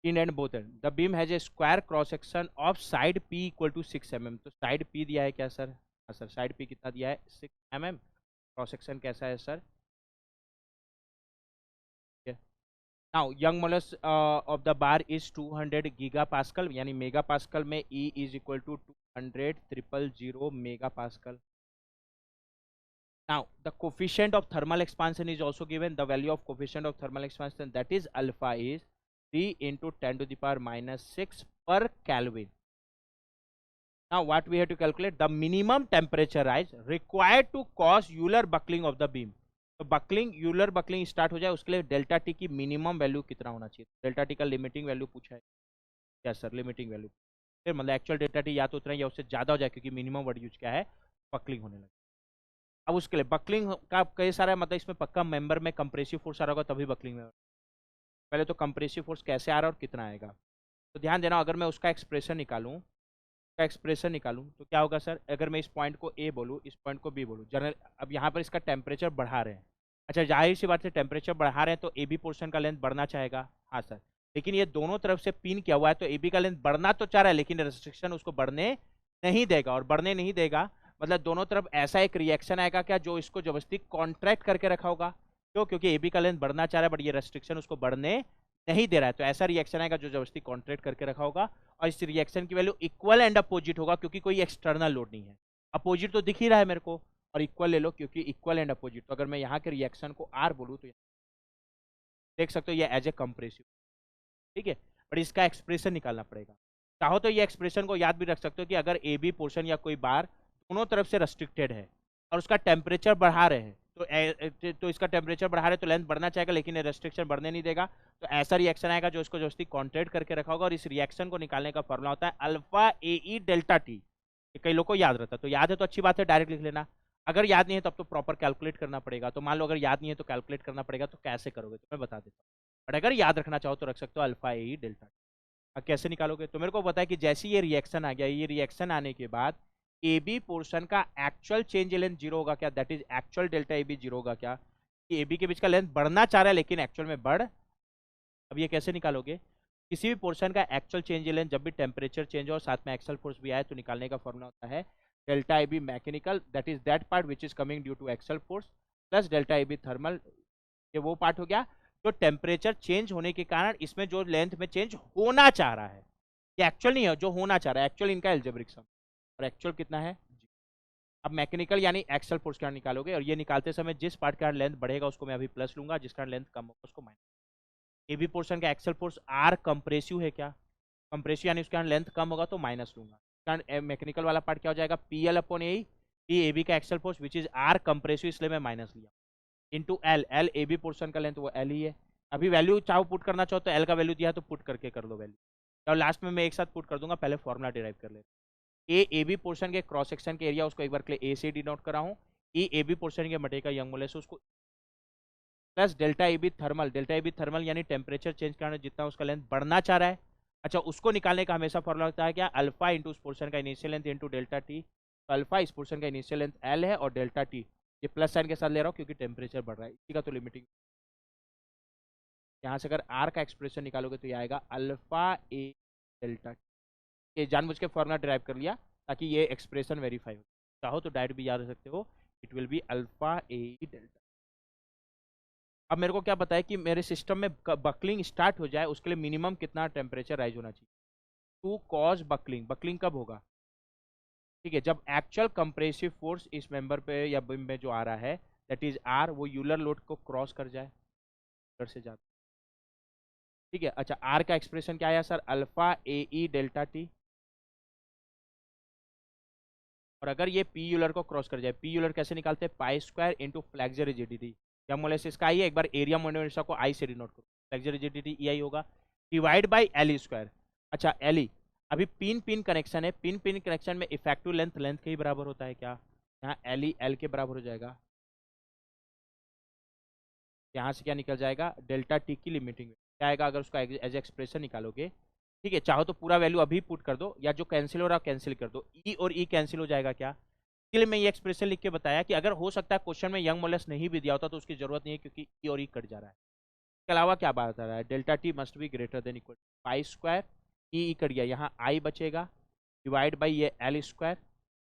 pinned end both end. The beam has a square cross section of side P equal to 6 mm। तो साइड P दिया है क्या सर, हाँ सर साइड P कितना दिया है 6 mm। क्रॉस सेक्शन कैसा है sir, now Young modulus of the bar is 200 giga pascal, यानी मेगा पास्कल में E is equal to 200,000 mega pascal. Now the coefficient of thermal expansion is also given, the value of coefficient of thermal expansion that is alpha is 3 into 10 to the power minus 6 per Kelvin. Now what we have to calculate, the minimum temperature rise required to cause Euler buckling of the beam। तो buckling Euler buckling start हो जाए उसके लिए delta T की minimum value कितना होना चाहिए, delta T का लिमिटिंग वैल्यू पूछा है क्या सर, लिमिटिंग वैल्यू फिर मतलब एक्चुअल डेल्टा टी या तो उतना या उससे ज्यादा हो जाए क्योंकि मिनिमम वर्ड यूज क्या है बकलिंग होने लगे। अब उसके लिए बकलिंग का कई सारा मतलब इसमें पक्का मेंबर में कंप्रेसिव फोर्स आ रहा होगा तभी बकलिंग में। पहले तो कंप्रेसिव फोर्स कैसे आ रहा है और कितना आएगा, तो ध्यान देना अगर मैं उसका एक्सप्रेशन निकालूं तो क्या होगा सर, अगर मैं इस पॉइंट को ए बोलूँ इस पॉइंट को बी बोलूँ जनरल, अब यहाँ पर इसका टेम्परेचर बढ़ा रहे हैं। अच्छा जाहिर सी बात है टेम्परेचर बढ़ा रहे हैं तो ए बी पोर्शन का लेंथ बढ़ना चाहेगा, हाँ सर, लेकिन ये दोनों तरफ से पिन किया हुआ है तो ए बी का लेंथ बढ़ना तो चाह रहा है लेकिन रेस्ट्रिक्शन उसको बढ़ने नहीं देगा, और बढ़ने नहीं देगा मतलब दोनों तरफ ऐसा एक रिएक्शन आएगा क्या जो इसको जबरदस्ती कॉन्ट्रैक्ट करके रखा होगा, क्यों, क्योंकि ए बी का लेंथ बढ़ना चाह रहा है बट ये रेस्ट्रिक्शन उसको बढ़ने नहीं दे रहा है तो ऐसा रिएक्शन आएगा जो जबरदस्ती कॉन्ट्रैक्ट करके रखा होगा, और इस रिएक्शन की वैल्यू इक्वल एंड अपोजिट होगा क्योंकि कोई एक्सटर्नल लोड नहीं है। अपोजिट तो दिख ही रहा है मेरे को, और इक्वल ले लो क्योंकि इक्वल एंड अपोजिट। तो अगर मैं यहाँ के रिएक्शन को आर बोलूँ तो देख सकते हो ये एज ए कंप्रेसिव, ठीक है। पर इसका एक्सप्रेशन निकालना पड़ेगा। चाहो तो ये एक्सप्रेशन को याद भी रख सकते हो कि अगर ए बी पोर्शन या कोई बार दोनों तरफ से रेस्ट्रिक्टेड है और उसका टेम्परेचर बढ़ा रहे हैं तो इसका टेम्परेचर बढ़ा रहे तो लेंथ बढ़ना चाहेगा, लेकिन ये रेस्ट्रिक्शन बढ़ने नहीं देगा। तो ऐसा रिएक्शन आएगा जो इसको जबरदस्ती कॉन्ट्रैक्ट करके रखा होगा, और इस रिएक्शन को निकालने का फॉर्मूला होता है alpha A E delta T. कई लोगों को याद रहता है, तो याद है तो अच्छी बात है, डायरेक्ट लिख लेना। अगर याद नहीं है तब तो प्रॉपर कैलकुलेट करना पड़ेगा। तो मान लो अगर याद नहीं है तो कैलकुलेट करना पड़ेगा, तो कैसे करोगे तो मैं बता देता हूँ। बट अगर याद रखना चाहो तो रख सकते हो अल्फा ए ई डेल्टा। अब कैसे निकालोगे, तो मेरे को पता है कि जैसे ये रिएक्शन आ गया, ये रिएक्शन आने के बाद ए बी पोर्शन का एक्चुअल चेंज लेंथ जीरो होगा क्या, that is actual delta A B zero होगा क्या, कि ए बी के बीच का लेंथ बढ़ना चाह रहा है लेकिन एक्चुअल में बढ़। अब ये कैसे निकालोगे, किसी भी पोर्शन का एक्चुअल चेंज लेंथ जब भी टेम्परेचर चेंज हो और साथ में एक्चुअल फोर्स भी आए तो निकालने का फॉर्मूला होता है delta A B mechanical, that is that part which is coming due to actual force, plus delta A B thermal, ये वो पार्ट हो गया जो टेम्परेचर चेंज होने के कारण इसमें जो लेंथ में चेंज होना चाह रहा है। ये एक्चुअल नहीं है, जो होना चाह रहा है एक्चुअल इनका एल्जेब्रिक सम, और एक्चुअल कितना है जी। अब मैकेनिकल यानी एक्सल फोर्स का निकालोगे, और ये निकालते समय जिस पार्ट का लेंथ बढ़ेगा उसको मैं अभी प्लस लूंगा, जिसका लेंथ कम होगा उसको माइनस। ए बी पोर्शन का एक्सल फोर्स आर कंप्रेसिव है क्या, कंप्रेसिव यानी उसका लेंथ कम होगा तो माइनस लूंगा। मैकेनिकल वाला पार्ट क्या हो जाएगा, P L upon A, P A B का axial force which is are compressive इसलिए मैं माइनस लिया, into L, L A B portion का लेंथ वो एल ही है। अभी वैल्यू चाहो पुट करना चाहो तो एल का वैल्यू दिया तो पुट करके कर लो वैल्यू, और लास्ट में मैं एक साथ पुट कर दूंगा, पहले फॉर्मुला डिराइव कर ले। ए बी पोर्शन के क्रॉस सेक्शन के एरिया उसको एक बार के लिए ए से डिनोट करा हूँ, ई ए बी पोर्शन के मटेरियल का यंग मोलेस उसको, plus delta A B thermal, delta A B thermal यानी टेम्परेचर चेंज करना जितना उसका लेंथ बढ़ना चाह रहा है। अच्छा, उसको निकालने का हमेशा फॉर्मुला होता है क्या, अल्फा इंटू उस पोर्शन का initial length into delta T. तो अल्फा इस पोर्शन का इनिशियल लेंथ एल है और डेल्टा टी ये प्लस साइन के साथ ले रहा हूँ क्योंकि टेम्परेचर बढ़ रहा है, इसी का तो लिमिटिंग। यहाँ से अगर आर का एक्सप्रेशन निकालोगे तो ये आएगा अल्फा ए डेल्टा टी। ये जानबूझ के फॉर्मुला डिराइव कर लिया ताकि ये एक्सप्रेशन वेरीफाई हो, चाहो तो डायरेक्ट भी याद रख सकते हो, it will be alpha A delta. अब मेरे को क्या पता है कि मेरे सिस्टम में बकलिंग स्टार्ट हो जाए उसके लिए मिनिमम कितना टेम्परेचर राइज होना चाहिए, टू कॉज बकलिंग। बकलिंग कब होगा, ठीक है, जब एक्चुअल कंप्रेसिव फोर्स इस मेंबर पे या बिम में जो आ रहा है दैट इज आर वो यूलर लोड को क्रॉस कर जाए, यूलर से जाता, ठीक है। अच्छा, आर का एक्सप्रेशन क्या आया sir, alpha A E delta T, और अगर ये पी यूलर को क्रॉस कर जाए, पी यूलर कैसे निकालते हैं, पाई स्क्वायर इंटू फ्लेक्सर रिजिडिटी, या मोलेसिस का आई है, एक बार एरिया मोमेंट को आई से डिनोट करो, फ्लेक्सर रिजिडिटी ई आई होगा, डिवाइड बाई एल स्क्वायर। अच्छा एल ई, अभी पिन पिन कनेक्शन है, पिन पिन कनेक्शन में इफेक्टिव लेंथ लेंथ के ही बराबर होता है क्या, यहाँ एल ई एल के बराबर हो जाएगा, यहाँ से क्या निकल जाएगा, डेल्टा टी की लिमिटिंग क्या आएगा अगर उसका एज एक्सप्रेशन निकालोगे, ठीक है। चाहो तो पूरा वैल्यू अभी पुट कर दो, या जो कैंसिल हो रहा है कैंसिल कर दो, ई और ई कैंसिल हो जाएगा क्या। इसलिए मैं ये एक्सप्रेशन लिख के बताया कि अगर हो सकता है क्वेश्चन में यंग मोलेस नहीं भी दिया होता तो उसकी जरूरत नहीं है क्योंकि ई और ई कट जा रहा है। इसके अलावा क्या बात आ रहा है, delta T must be greater than equal pi square, E cut गया, यहाँ आई बचेगा, डिवाइड बाई ये एल स्क्वायर,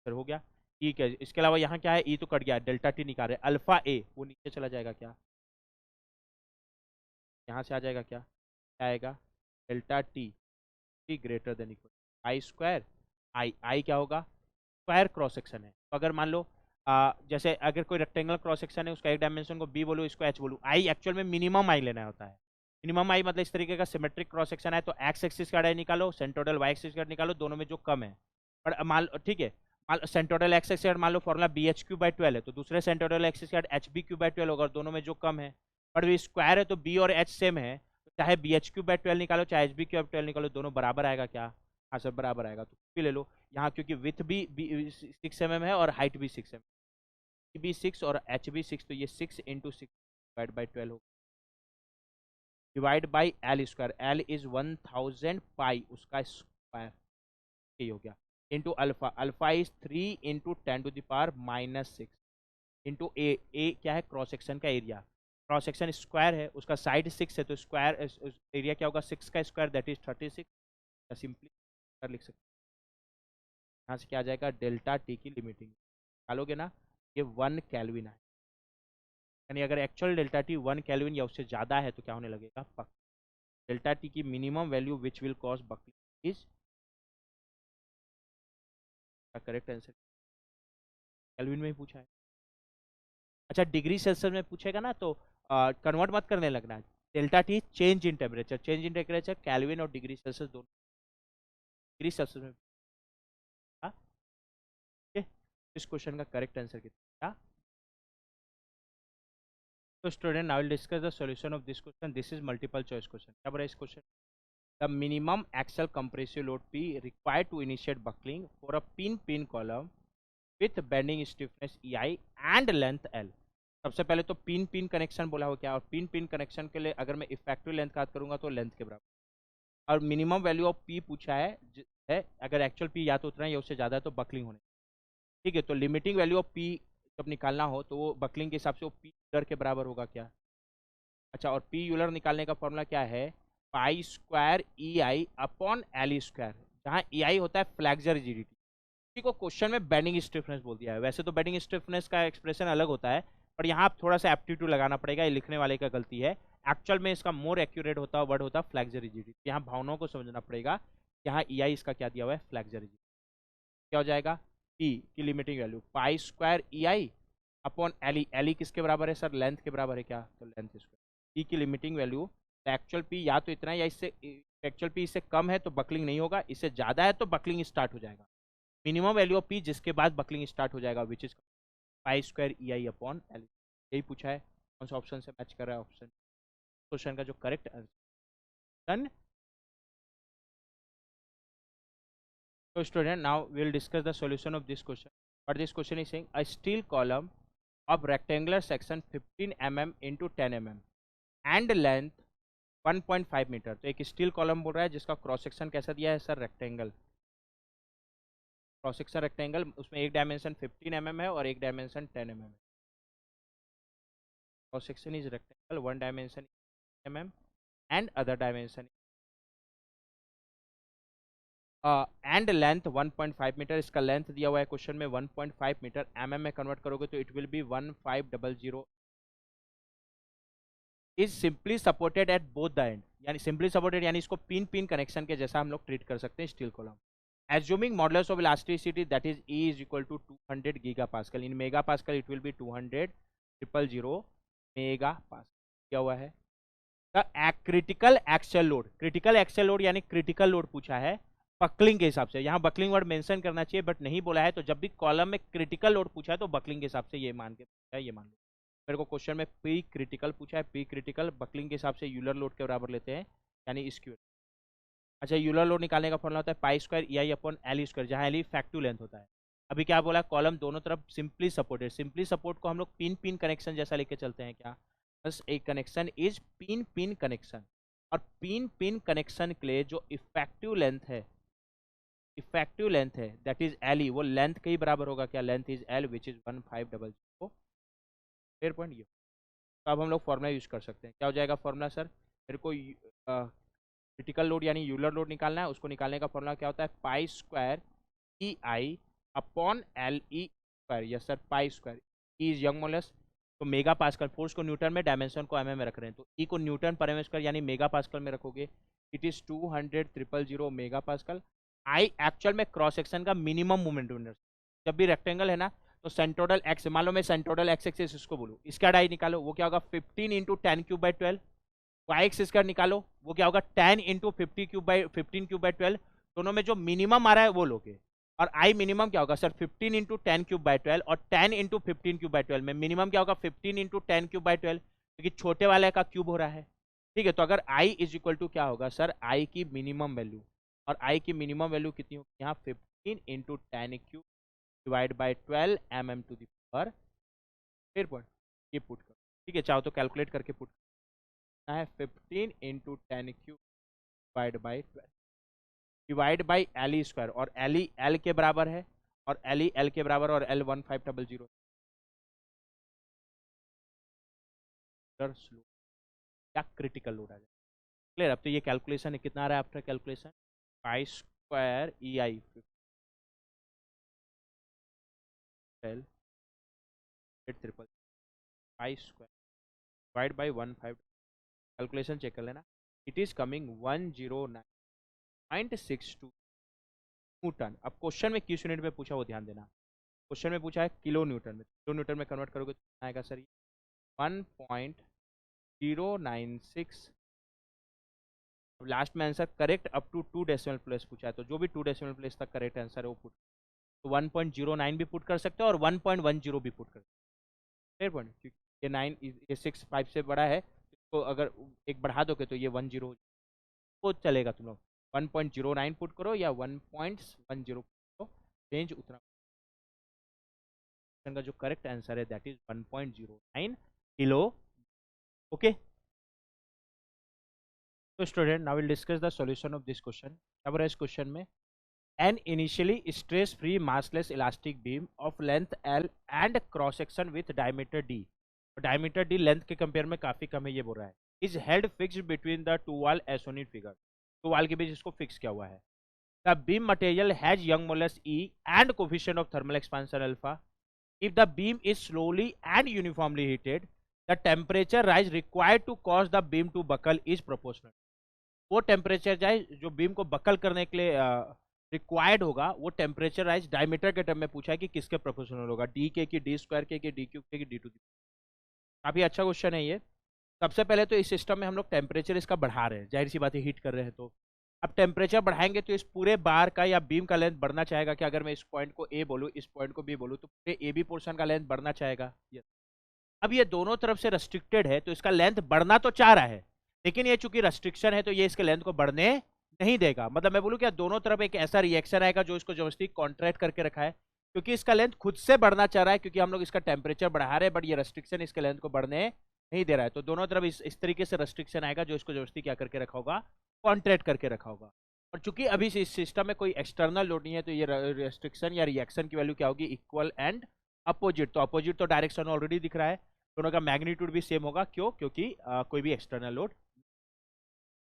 फिर हो गया ई क्या। इसके अलावा यहाँ क्या है, ई तो कट गया, डेल्टा टी निकाल रहे, अल्फा ए वो नीचे चला जाएगा क्या, यहाँ से आ जाएगा क्या, क्या आएगा, delta T T greater than equal I square, I I क्या होगा, स्क्वायर क्रॉस सेक्शन है। तो अगर मान लो जैसे अगर कोई रेक्टेंगल क्रॉस सेक्शन है उसका एक डायमेंशन को बी बोलो, इसको एच बोलूँ, आई एक्चुअल में मिनिमम आई लेना होता है। मिनिमम आई मतलब इस तरीके का सिमेट्रिक क्रॉस सेक्शन है तो एक्स एक्सिस का डाई निकालो, सेंट्रोइडल वाई एक्सिस का निकालो, दोनों में जो कम है। पर मान लो ठीक है, सेंट्रोइडल एक्स एक्सिस मान लो formula B H cube by 12 है तो दूसरे सेंट्रोइडल एक्सिस का एच बी क्यू बाई 12 होगा, दोनों में जो कम है। पर भी स्क्वायर है तो बी और एच सेम है, तो चाहे बी एच क्यू बाई 12 निकालो चाहे एच बी क्यू बाई 12 निकालो, दोनों बराबर आएगा क्या, हाँ सर बराबर आएगा। तो भी ले लो यहाँ क्योंकि विथ भी 6 mm है और हाइट भी 6 mm, बी 6 और एच बी 6, तो ये 6 इंटू 6 डिवाइड बाई 12 होगा, divide by L square, L is 1000 pi उसका स्क्वायर, ये हो गया, into alpha, alpha is 3 into 10⁻⁻6 into A, A क्या है क्रॉस सेक्शन का एरिया, क्रॉस सेक्शन स्क्वायर है उसका साइड 6 है तो स्क्वायर एरिया क्या होगा 6 का स्क्वायर दैट इज 36, सिंपली कर लिख सकते, यहाँ से क्या आ जाएगा, डेल्टा टी की लिमिटिंग निकालोगे ना, ये 1 केल्विन है, यानी अगर एक्चुअल डेल्टा टी 1 केल्विन या उससे ज़्यादा है तो क्या होने लगेगा, डेल्टा टी की minimum value which will cause buckling is correct answer. Kelvin में ही पूछा है। अच्छा डिग्री सेल्सियस में पूछेगा ना तो कन्वर्ट मत करने लगना। Delta T change in temperature, change in temperature kelvin और डिग्री सेल्सियस दोनों डिग्री सेल्सियस में। हाँ, ठीक है? इस क्वेश्चन का करेक्ट आंसर कितना? तो student now will discuss the solution of this question. This is multiple choice question. क्या बोला इस question? The minimum axial compressive load P required to initiate buckling for a pin column with bending stiffness EI and length L। सबसे पहले तो pin pin connection बोला हो क्या, और पिन पिन कनेक्शन के लिए अगर मैं इफेक्टिव लेंथ का बात करूंगा तो लेंथ के बराबर, और मिनिमम वैल्यू ऑफ पी पूछा है अगर एक्चुअल पी या तो उतना है या उससे ज़्यादा है तो बकलिंग होने। ठीक है, तो लिमिटिंग वैल्यू ऑफ पी जब निकालना हो तो वो बकलिंग के हिसाब से वो पी यूलर के बराबर होगा क्या? अच्छा, और पी यूलर निकालने का फॉर्मूला क्या है? Pi square E I upon L square, जहाँ ई आई होता है फ्लैक्सर रिजिडिटी। इसी को क्वेश्चन में बेंडिंग स्टिफनेस बोल दिया है। वैसे तो बेंडिंग स्टिफनेस का एक्सप्रेशन अलग होता है, पर यहाँ आप थोड़ा सा एप्टीट्यूड लगाना पड़ेगा, ये लिखने वाले का गलती है। एक्चुअल में इसका मोर एक्यूरेट होता वर्ड होता फ्लैक्सर रिजिडिटी। यहाँ भावनाओं को समझना पड़ेगा। यहाँ ई आई इसका क्या दिया हुआ है? Flexor rigidity. क्या हो जाएगा? पी की limiting value pi square E I upon L. L किसके बराबर है सर? लेंथ के बराबर है क्या? तो लेंथ स्क्वायर। पी की लिमिटिंग वैल्यू, एक्चुअल पी या तो इतना है या इससे, एक्चुअल पी इससे कम है तो बकलिंग नहीं होगा, इससे ज़्यादा है तो बकलिंग स्टार्ट हो जाएगा। मिनिमम वैल्यू ऑफ पी जिसके बाद बकलिंग स्टार्ट हो जाएगा, which is pi square E I upon L. यही पूछा है। कौन सा ऑप्शन से मैच कर रहा है ऑप्शन क्वेश्चन का जो correct answer. So student, now we will discuss the solution of this question. But this question is saying a steel column of rectangular section 15 mm into 10 mm and length 1.5 metre. तो एक steel column बोल रहा है जिसका cross section कैसा दिया है sir? Rectangle. Cross section rectangle, उसमें एक डायमेंशन 15 mm है और एक डायमेंशन 10 mm है। Cross section is rectangle, one dimension mm and other dimension and length 1.5 metre. इसका लेंथ दिया हुआ है क्वेश्चन में 1.5 मीटर, mm में कन्वर्ट करोगे तो it will B 1500। Is simply supported at both the end, यानी सिंपली सपोर्टेड यानी इसको पिन पिन कनेक्शन के जैसा हम लोग ट्रीट कर सकते हैं steel column. Assuming modulus of elasticity that is E is equal to 200 giga pascal, in mega pascal it will be 200,000 mega pascal. क्या हुआ है? The critical axial load, critical axial load यानी क्रिटिकल लोड पूछा है buckling के हिसाब से। यहाँ बकलिंग वर्ड मेंशन करना चाहिए बट नहीं बोला है, तो जब भी कॉलम में क्रिटिकल लोड पूछा है तो बकलिंग के हिसाब से ये मान के पूछा है, ये मान लो। मेरे को क्वेश्चन में पी क्रिटिकल पूछा है, पी क्रिटिकल बकलिंग के हिसाब से यूलर लोड के बराबर लेते हैं, यानी स्क्वायर। अच्छा, यूलर लोड निकालने का फॉर्मूला होता है pi square E I upon L square, जहाँ एल इफेक्टिव लेंथ होता है। अभी क्या बोला? कॉलम दोनों तरफ सिंपली सपोर्टेड। सिंपली सपोर्ट को हम लोग पिन पिन कनेक्शन जैसा लेके चलते हैं क्या? बस एक connection is pin pin connection, और पिन पिन कनेक्शन के लिए जो इफेक्टिव लेंथ है, इफेक्टिव लेंथ है दैट इज एल ई, वो लेंथ के ही बराबर होगा क्या? Length is L which is 1500। Fair point ये। तो अब हम लोग फॉर्मूला यूज कर सकते हैं। क्या हो जाएगा फॉर्मूला सर? मेरे को क्रिटिकल लोड यानी यूलर लोड निकालना है, उसको निकालने का फॉर्मूला क्या होता है? Pi square E I upon L E square. Yes sir, pi square. E is Young modulus, तो मेगा पास्कल, फोर्स को न्यूटन में, डायमेंशन को mm में रख रहे हैं, तो ई को न्यूटन पर एम स्क्वायर यानी मेगा पास्कल में रखोगे। It is 200,000 mega pascal. I actual में क्रॉस सेक्शन का मिनिमम मोमेंट यूनिट। जब भी रेक्टेंगल है ना तो सेंट्रोडल एक्स, मान लो मैं सेंट्रोडल एक्स एक्सिस इसको बोलूँ, इसका डाई निकालो, वो क्या होगा? 15 इंटू 10^3/12। वाई एक्सिस का निकालो, वो क्या होगा? 10 इंटू 15^12। दोनों में जो मिनिमम आ रहा है वो लोगे। और आई मिनिमम क्या होगा सर? 15 इंटू 10^12, और 10 इंटू 15^12 में मिनिमम क्या होगा? 15 इंटू 10^12, क्योंकि छोटे वाले का क्यूब हो रहा है। ठीक है, तो अगर आई इज इक्वल टू क्या होगा सर? आई की मिनिमम वैल्यू, और आई की मिनिमम वैल्यू कितनी होगी यहाँ? 15 into 10³ divide by 12 mm to the power. फिर पॉइंट ये पुट करो। ठीक है, चाहो तो कैलकुलेट करके पुट करना है। 15 into 10³ divide by 12 divide by L square, और एल एल के बराबर है, और एल एल के बराबर, और एल 1500 स्लो या क्रिटिकल लोड आ जाए। क्लियर? अब तो ये कैलकुलेशन है, कितना आ रहा है after calculation? Pi square E I 8 pi square divide by 15। Calculation check कर लेना। It is coming 109.62 newton. अब क्वेश्चन में किस यूनिट में पूछा वो ध्यान देना। क्वेश्चन में पूछा है किलो न्यूटन में, किलो न्यूटन में कन्वर्ट करोगे तो आएगा सर 1.096। लास्ट में answer correct up to 2 decimal place पूछा है, तो जो भी 2 डेसिमल प्लेस तक करेक्ट आंसर है वो पुट, तो 1.09 भी पुट कर सकते हो और 1.10 भी पुट कर सकते हो। पॉइंट, क्योंकि ये 9 ये 6 5 से बड़ा है, तो अगर एक बढ़ा दोगे तो ये 10 वो चलेगा। तुम लोग 1.09 पुट करो या 1.10 पुट करो, रेंज उतना का जो करेक्ट आंसर है दैट इज 1.09 किलो। ओके, तो student now will discuss the solution of this question. क्या बोला इस क्वेश्चन में, an initially stress free massless elastic beam of length L and cross section with diameter D, diameter D length के compare में काफी कम है ये बोल रहा है, is held fixed between the two wall as shown in figure, two wall के बीच इसको फिक्स किया हुआ है। the beam material has young modulus E and coefficient of thermal expansion alpha, if the beam is slowly and uniformly heated the temperature rise required to cause the beam to buckle is proportional। वो temperature जाए जो beam को buckle करने के लिए required होगा, वो temperature rise diameter के टर्म में पूछा है कि किसके प्रोपोर्शनल होगा, डी के की डी स्क्वायर के की डी क्यूब के की डी टू दी। काफी अच्छा क्वेश्चन है ये। सबसे पहले तो इस सिस्टम में हम लोग टेम्परेचर इसका बढ़ा रहे हैं, जाहिर सी बात है हीट कर रहे हैं, तो अब टेम्परेचर बढ़ाएंगे तो इस पूरे बार का या बीम का लेंथ बढ़ना चाहेगा कि अगर मैं इस पॉइंट को ए बोलूँ इस पॉइंट को बी बोलूँ तो पूरे ए बी पोर्शन का लेंथ बढ़ना चाहेगा। अब ये दोनों तरफ से रेस्ट्रिक्टेड है तो इसका लेंथ बढ़ना तो चाह रहा है, लेकिन ये चूंकि रेस्ट्रिक्शन है तो ये इसके लेंथ को बढ़ने नहीं देगा। मतलब मैं बोलूं क्या दोनों तरफ एक ऐसा रिएक्शन आएगा जो इसको जबरदस्ती कॉन्ट्रैक्ट करके रखा है, क्योंकि इसका लेंथ खुद से बढ़ना चाह रहा है, क्योंकि हम लोग इसका टेम्परेचर बढ़ा रहे हैं बट ये रेस्ट्रिक्शन इसके लेंथ को बढ़ने नहीं दे रहा है। तो दोनों तरफ इस तरीके से रेस्ट्रिक्शन आएगा जो इसको जबरदस्ती क्या करके रखा होगा, कॉन्ट्रैक्ट करके रखा होगा। और चूंकि अभी इस सिस्टम में कोई एक्सटर्नल लोड नहीं है तो ये रेस्ट्रिक्शन या रिएक्शन की वैल्यू क्या होगी, इक्वल एंड अपोजिट। तो अपोजिट तो डायरेक्शन ऑलरेडी दिख रहा है, दोनों का मैग्नीट्यूड भी सेम होगा। क्यों, क्योंकि कोई भी एक्सटर्नल लोड।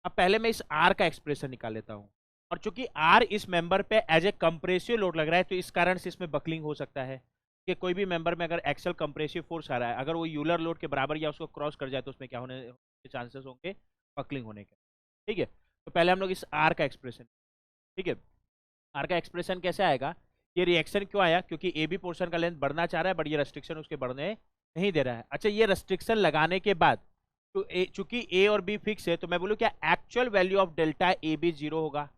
अब पहले मैं इस आर का एक्सप्रेशन निकाल लेता हूं, और चूंकि आर इस मेंबर पे एज ए कंप्रेसिव लोड लग रहा है तो इस कारण से इसमें बकलिंग हो सकता है कि कोई भी मेंबर में अगर एक्सल कंप्रेसिव फोर्स आ रहा है, अगर वो यूलर लोड के बराबर या उसको क्रॉस कर जाए तो उसमें क्या होने के चांसेस होंगे, बकलिंग होने के। ठीक है, तो पहले हम लोग इस आर का एक्सप्रेशन, ठीक है, आर का एक्सप्रेशन कैसे आएगा, ये रिएक्शन क्यों आया, क्योंकि ए बी पोर्शन का लेंथ बढ़ना चाह रहा है बट ये रेस्ट्रिक्शन उसके बढ़ने नहीं दे रहा है। अच्छा, ये रेस्ट्रिक्शन लगाने के बाद तो चूंकि ए और बी फिक्स है तो मैं बोलूँ क्या actual value of delta A B zero होगा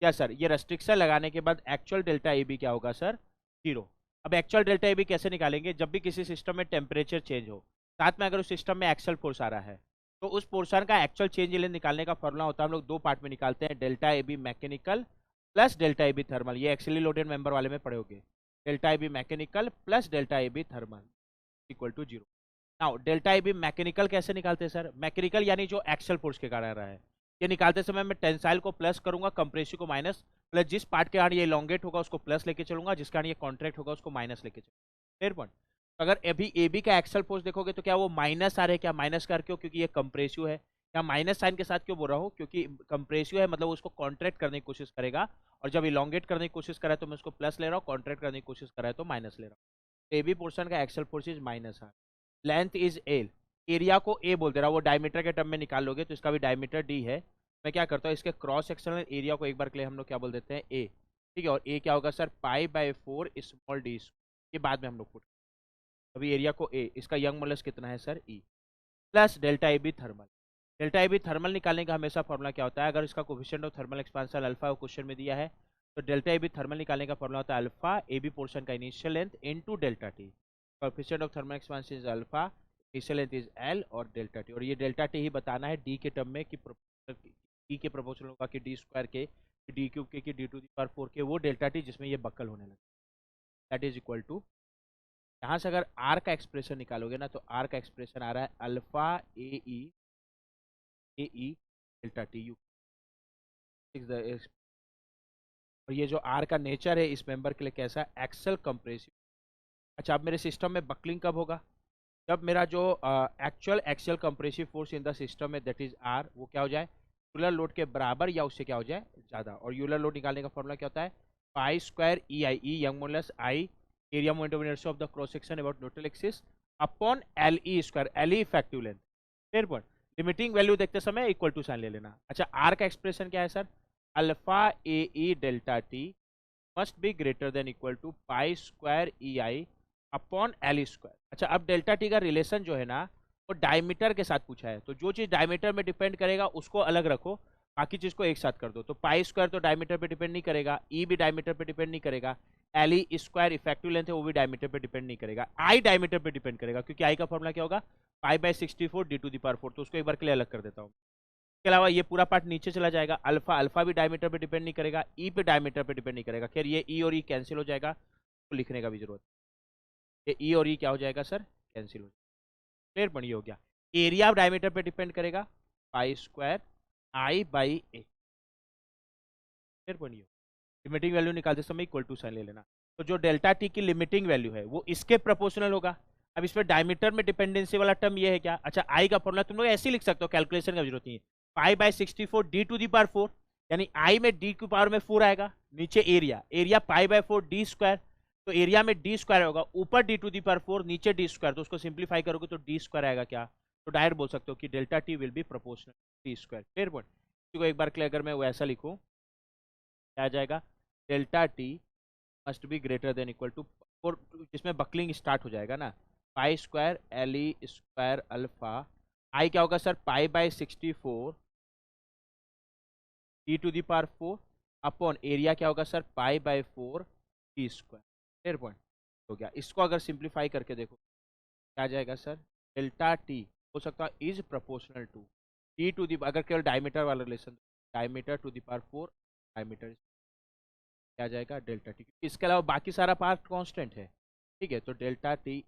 क्या सर, ये रेस्ट्रिक्शन लगाने के बाद एक्चुअल डेल्टा ए बी क्या होगा सर, जीरो। अब एक्चुअल डेल्टा ए बी कैसे निकालेंगे, जब भी किसी सिस्टम में टेम्परेचर चेंज हो साथ में अगर उस सिस्टम में एक्सल फोर्स आ रहा है तो उस पोर्शन का एक्चुअल चेंज निकालने का फॉर्मूला होता है, हम लोग दो पार्ट में निकालते हैं, delta A B mechanical plus delta A B thermal. ये एक्चुअली लोडेड मेंबर वाले में पड़े होंगे, delta A B mechanical plus delta A B thermal equal to zero. Now delta A B mechanical कैसे निकालते हैं सर, मैकेनिकल यानी जो एक्सल फोर्स के कारण आ रहा है, ये निकालते समय मैं टेंसाइल को प्लस करूंगा, कंप्रेसिव को माइनस, प्लस जिस पार्ट के कारण ये इलोंगेट होगा उसको प्लस लेके चलूंगा, जिस कारण ये कॉन्ट्रैक्ट होगा उसको माइनस लेके चलूंगा। Clear point. अगर अभी ए बी का एक्सल फोर्स देखोगे तो क्या वो माइनस आ रहे हैं, क्या माइनस कर क्यों, क्योंकि ये कंप्रेसिव है। क्या माइनस साइन के साथ क्यों बोल रहा हूँ, क्योंकि कंप्रेसिव है मतलब उसको कॉन्ट्रैक्ट करने की कोशिश करेगा, और जब इलोंगेट करने की कोशिश करा तो मैं उसको प्लस ले रहा हूँ, कॉन्ट्रैक्ट करने की कोशिश करा है तो माइनस ले रहा हूँ। ए बी पोर्शन का axial force is minus R, length is L, area को ए बोल दे रहा, वो डायमीटर के टर्म में निकाल लोगे तो इसका भी डायमीटर डी है। मैं क्या करता हूँ, इसके क्रॉस सेक्शनल एरिया को एक बार के लिए हम लोग क्या बोल देते हैं, ए। ठीक है, और ए क्या होगा sir, pi by 4 small D, ये बाद में हम लोग पुट, अभी एरिया को ए, इसका यंग मॉडुलस कितना है sir, E, plus delta A B thermal. Delta A B thermal निकालने का हमेशा फॉर्मूला क्या होता है, अगर इसका coefficient of thermal expansion alpha question में दिया है तो डेल्टा ए बी थर्मल निकालने का फॉर्मूला होता है अल्फा ए बी पोर्शन का initial length into delta T, coefficient of thermal expansion is alpha, initial length is L और डेल्टा टी, और ये डेल्टा टी ही बताना है डी के टर्म में कि डी के प्रोपोर्शनल होगा कि डी स्क्वायर के, डी क्यूब के, कि डी टू दी पावर 4 के, वो डेल्टा टी जिसमें ये बकल होने लगे, दैट इज इक्वल टू, यहाँ से अगर आर का एक्सप्रेशन निकालोगे ना तो आर का एक्सप्रेशन आ रहा है alpha A E delta T U, और ये जो आर का नेचर है इस मेंबर के लिए कैसा, एक्सल कंप्रेसिव। अच्छा, अब मेरे सिस्टम में बकलिंग कब होगा, जब मेरा जो actual axial compressive force in the system है दैट इज आर, वो क्या हो जाए, यूलर लोड के बराबर या उससे क्या हो जाए ज़्यादा। और यूलर लोड निकालने का फॉर्मूला क्या होता है, pi square E I, E young modulus, eye area moment of inertia of the cross section about neutral axis upon L E square, L E effective length. Clear point. Limiting value देखते समय equal to sign ले लेना। अच्छा, are का expression क्या है sir? Alpha A E delta T must be greater than equal to pi square E I upon L square. अच्छा, अब डेल्टा टी का रिलेशन जो है ना, वो डायमीटर के साथ पूछा है, तो जो चीज डायमीटर में डिपेंड करेगा उसको अलग रखो, बाकी चीज को एक साथ कर दो। तो पाई स्क्वायर तो डायमीटर पे डिपेंड नहीं करेगा, ई भी डायमीटर पे डिपेंड नहीं करेगा, L E square effective length है वो भी डायमीटर पे डिपेंड नहीं करेगा, आई डायमीटर पे डिपेंड करेगा, क्योंकि आई का फॉर्मूला क्या होगा? Pi by 64 D to the power 4। तो उसको एक बार के लिए अलग कर देता हूँ। इसके अलावा ये पूरा पार्ट नीचे चला जाएगा। अल्फा अल्फा भी डायमीटर पे डिपेंड नहीं करेगा, ई पे डायमीटर पे डिपेंड नहीं करेगा। खैर, ये ई और ई कैंसिल हो जाएगा, तो लिखने का भी जरूरत है। ये ई और ई क्या हो जाएगा सर? कैंसिल हो जाएगा। क्लियर? बढ़िया हो गया। एरिया ऑफ डायमीटर पे डिपेंड करेगा, pi square I by A. Clear? बढ़िया। लिमिटिंग वैल्यू निकालते समय इक्वल टू साइन ले लेना। तो जो डेल्टा टी की लिमिटिंग वैल्यू है वो इसके प्रोपोर्शनल होगा। अब इसमें डायमीटर में डिपेंडेंसी वाला टर्म ये है क्या? अच्छा, आई का फॉर्मूला तुम लोग ऐसे ही लिख सकते हो, कैलकुलेशन का जरूरत नहीं है। Pi by 64 D to the power 4, यानी आई में डी की पावर में 4 आएगा, नीचे area, area pi by 4 D square, तो एरिया में डी स्क्वायर होगा, ऊपर डी टू दी पावर 4 नीचे डी स्क्वायर, तो उसको सिंप्लीफाई करोगे तो डी स्क्वायर आएगा क्या? तो डायरेक्ट बोल सकते हो कि delta T will be proportional D square. Clear point? इसको एक बार क्लियर, अगर मैं वैसा लिखूं क्या आ जाएगा? Delta T must be greater than equal to, और जिसमें बकलिंग स्टार्ट हो जाएगा ना, pi square L E square alpha, I क्या होगा sir? Pi by 64 T to the power 4 upon area क्या होगा sir? Pi by 4 T square. Clear point? हो गया। इसको अगर सिंप्लीफाई करके देखो क्या आ जाएगा सर? डेल्टा टी हो सकता है is proportional to T to the, अगर केवल डायमीटर वाला relation, diameter to the power 4 diameter, क्या आ जाएगा? Delta T. इसके अलावा बाकी सारा पार्ट कांस्टेंट है। ठीक है, तो डेल्टा टी,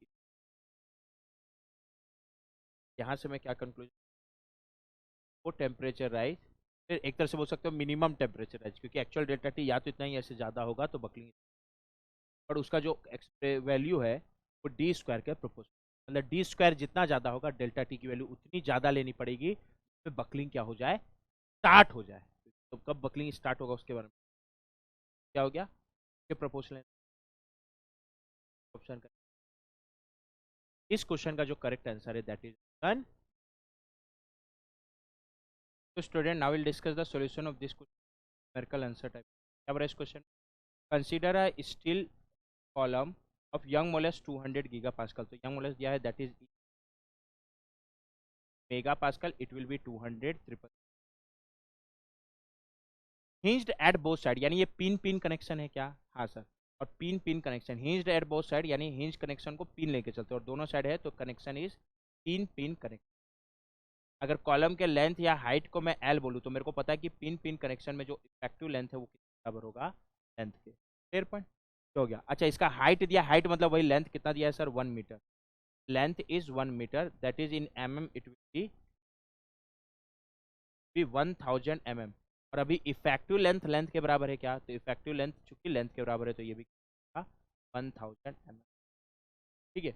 यहाँ से मैं क्या कंक्लूजन, वो टेम्परेचर राइज, फिर एक तरह से बोल सकते हो मिनिमम टेम्परेचर राइज, क्योंकि एक्चुअल डेल्टा टी या तो इतना ही ऐसे ज़्यादा होगा तो बकलिंग, पर उसका जो वैल्यू है वो डी स्क्वायर के प्रोपोर्शनल, मतलब डी स्क्वायर जितना ज़्यादा होगा डेल्टा टी की वैल्यू उतनी ज़्यादा लेनी पड़ेगी, फिर बकलिंग क्या हो जाए? स्टार्ट हो जाए। तो कब बकलिंग स्टार्ट होगा उसके बारे में क्या हो गया? के प्रोपोर्शनल ऑप्शन का, इस क्वेश्चन का जो करेक्ट आंसर है that is done. So student, now we'll discuss the solution of this numerical answer type. Average question. Consider a steel column of young modulus 200 gigapascal. So young modulus दिया है that is megapascal. It will be 200 triple. Hinged at both side, यानी ये pin pin connection है क्या? हाँ sir. और pin pin connection, hinged at both side, यानी hinge connection को पिन लेके चलते हैं और दोनों साइड है तो connection is pin pin connection. अगर कॉलम के लेंथ या हाइट को मैं एल बोलूँ तो मेरे को पता है कि पिन पिन कनेक्शन में जो इफेक्टिव लेंथ है वो कितना बराबर होगा लेंथ के। Clear point? हो गया। अच्छा, इसका हाइट दिया, हाइट मतलब वही लेंथ कितना दिया है sir? 1 metre. Length is 1 metre, that is in mm it will be 1000 mm। और अभी इफेक्टिव लेंथ लेंथ के बराबर है क्या? तो इफेक्टिव लेंथ चूंकि लेंथ के बराबर है तो ये भी 1000 mm। ठीक है।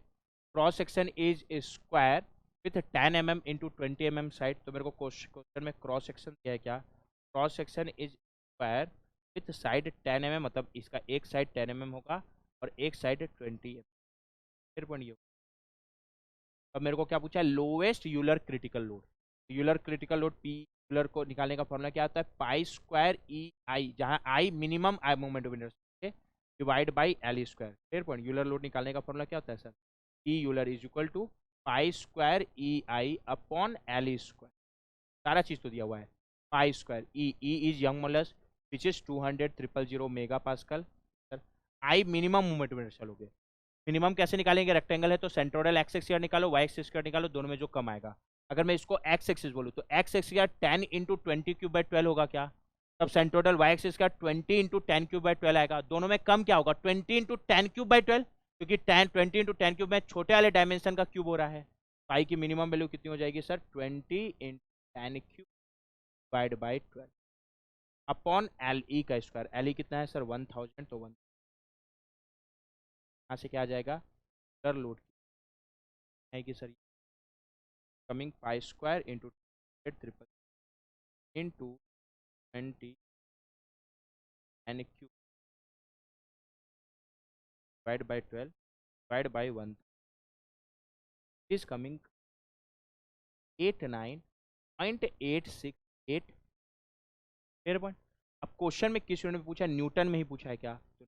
Cross section is square with 10 mm into 20 mm side. तो मेरे को क्वेश्चन में क्रॉस सेक्शन दिया है क्या? Cross section is square with side 10 mm, मतलब इसका एक साइड 10 mm होगा और एक साइड 20 mm। फिर पॉइंट, अब मेरे को क्या पूछा है? Lowest Euler critical load. Euler critical load P Euler को निकालने का फॉर्मूला क्या आता है? पाई स्क्वायर ई आई, जहाँ I minimum I moment of inertia divide by L square. फिर पॉइंट, यूलर लोड निकालने का फॉर्मूला क्या होता है sir? E Euler is equal to pi square E I upon L square. सारा चीज तो दिया हुआ है। Pi square E is Young modulus which is 200 mega pascal. Sir, I minimum moment of inertia लोगे, मिनिमम कैसे निकालेंगे? रेक्टेंगल है तो सेंट्रोइडल एक्स एक्सिस निकालो, वाई एक्सिस निकालो, दोनों में जो कम आएगा। अगर मैं इसको एक्स एक्सिस बोलूँ तो एक्स एक्सिस का 10 इंटू 20³/12 होगा क्या? तब सेंट्रोइडल वाई एक्सिस का 20 इंटू 10³/12 आएगा। दोनों में कम क्या होगा? 20 इंटू 10³/12, क्योंकि 20 इंटू 10³ में छोटे वाले डायमेंशन का क्यूब हो रहा है। पाई की मिनिमम वैल्यू कितनी हो जाएगी sir? 20 into 10³ divide by 12 upon L ई का स्क्वायर। एल ई कितना है सर? 1000, तो 1 यहाँ से क्या आ जाएगा? सर लोड है कि sir coming pi square into triple into 20 n³ divide by 12 divide by 1 is coming 0.868 fair point. अब क्वेश्चन में किस यूनिट में पूछा है, न्यूटन में ही पूछा है क्या, तो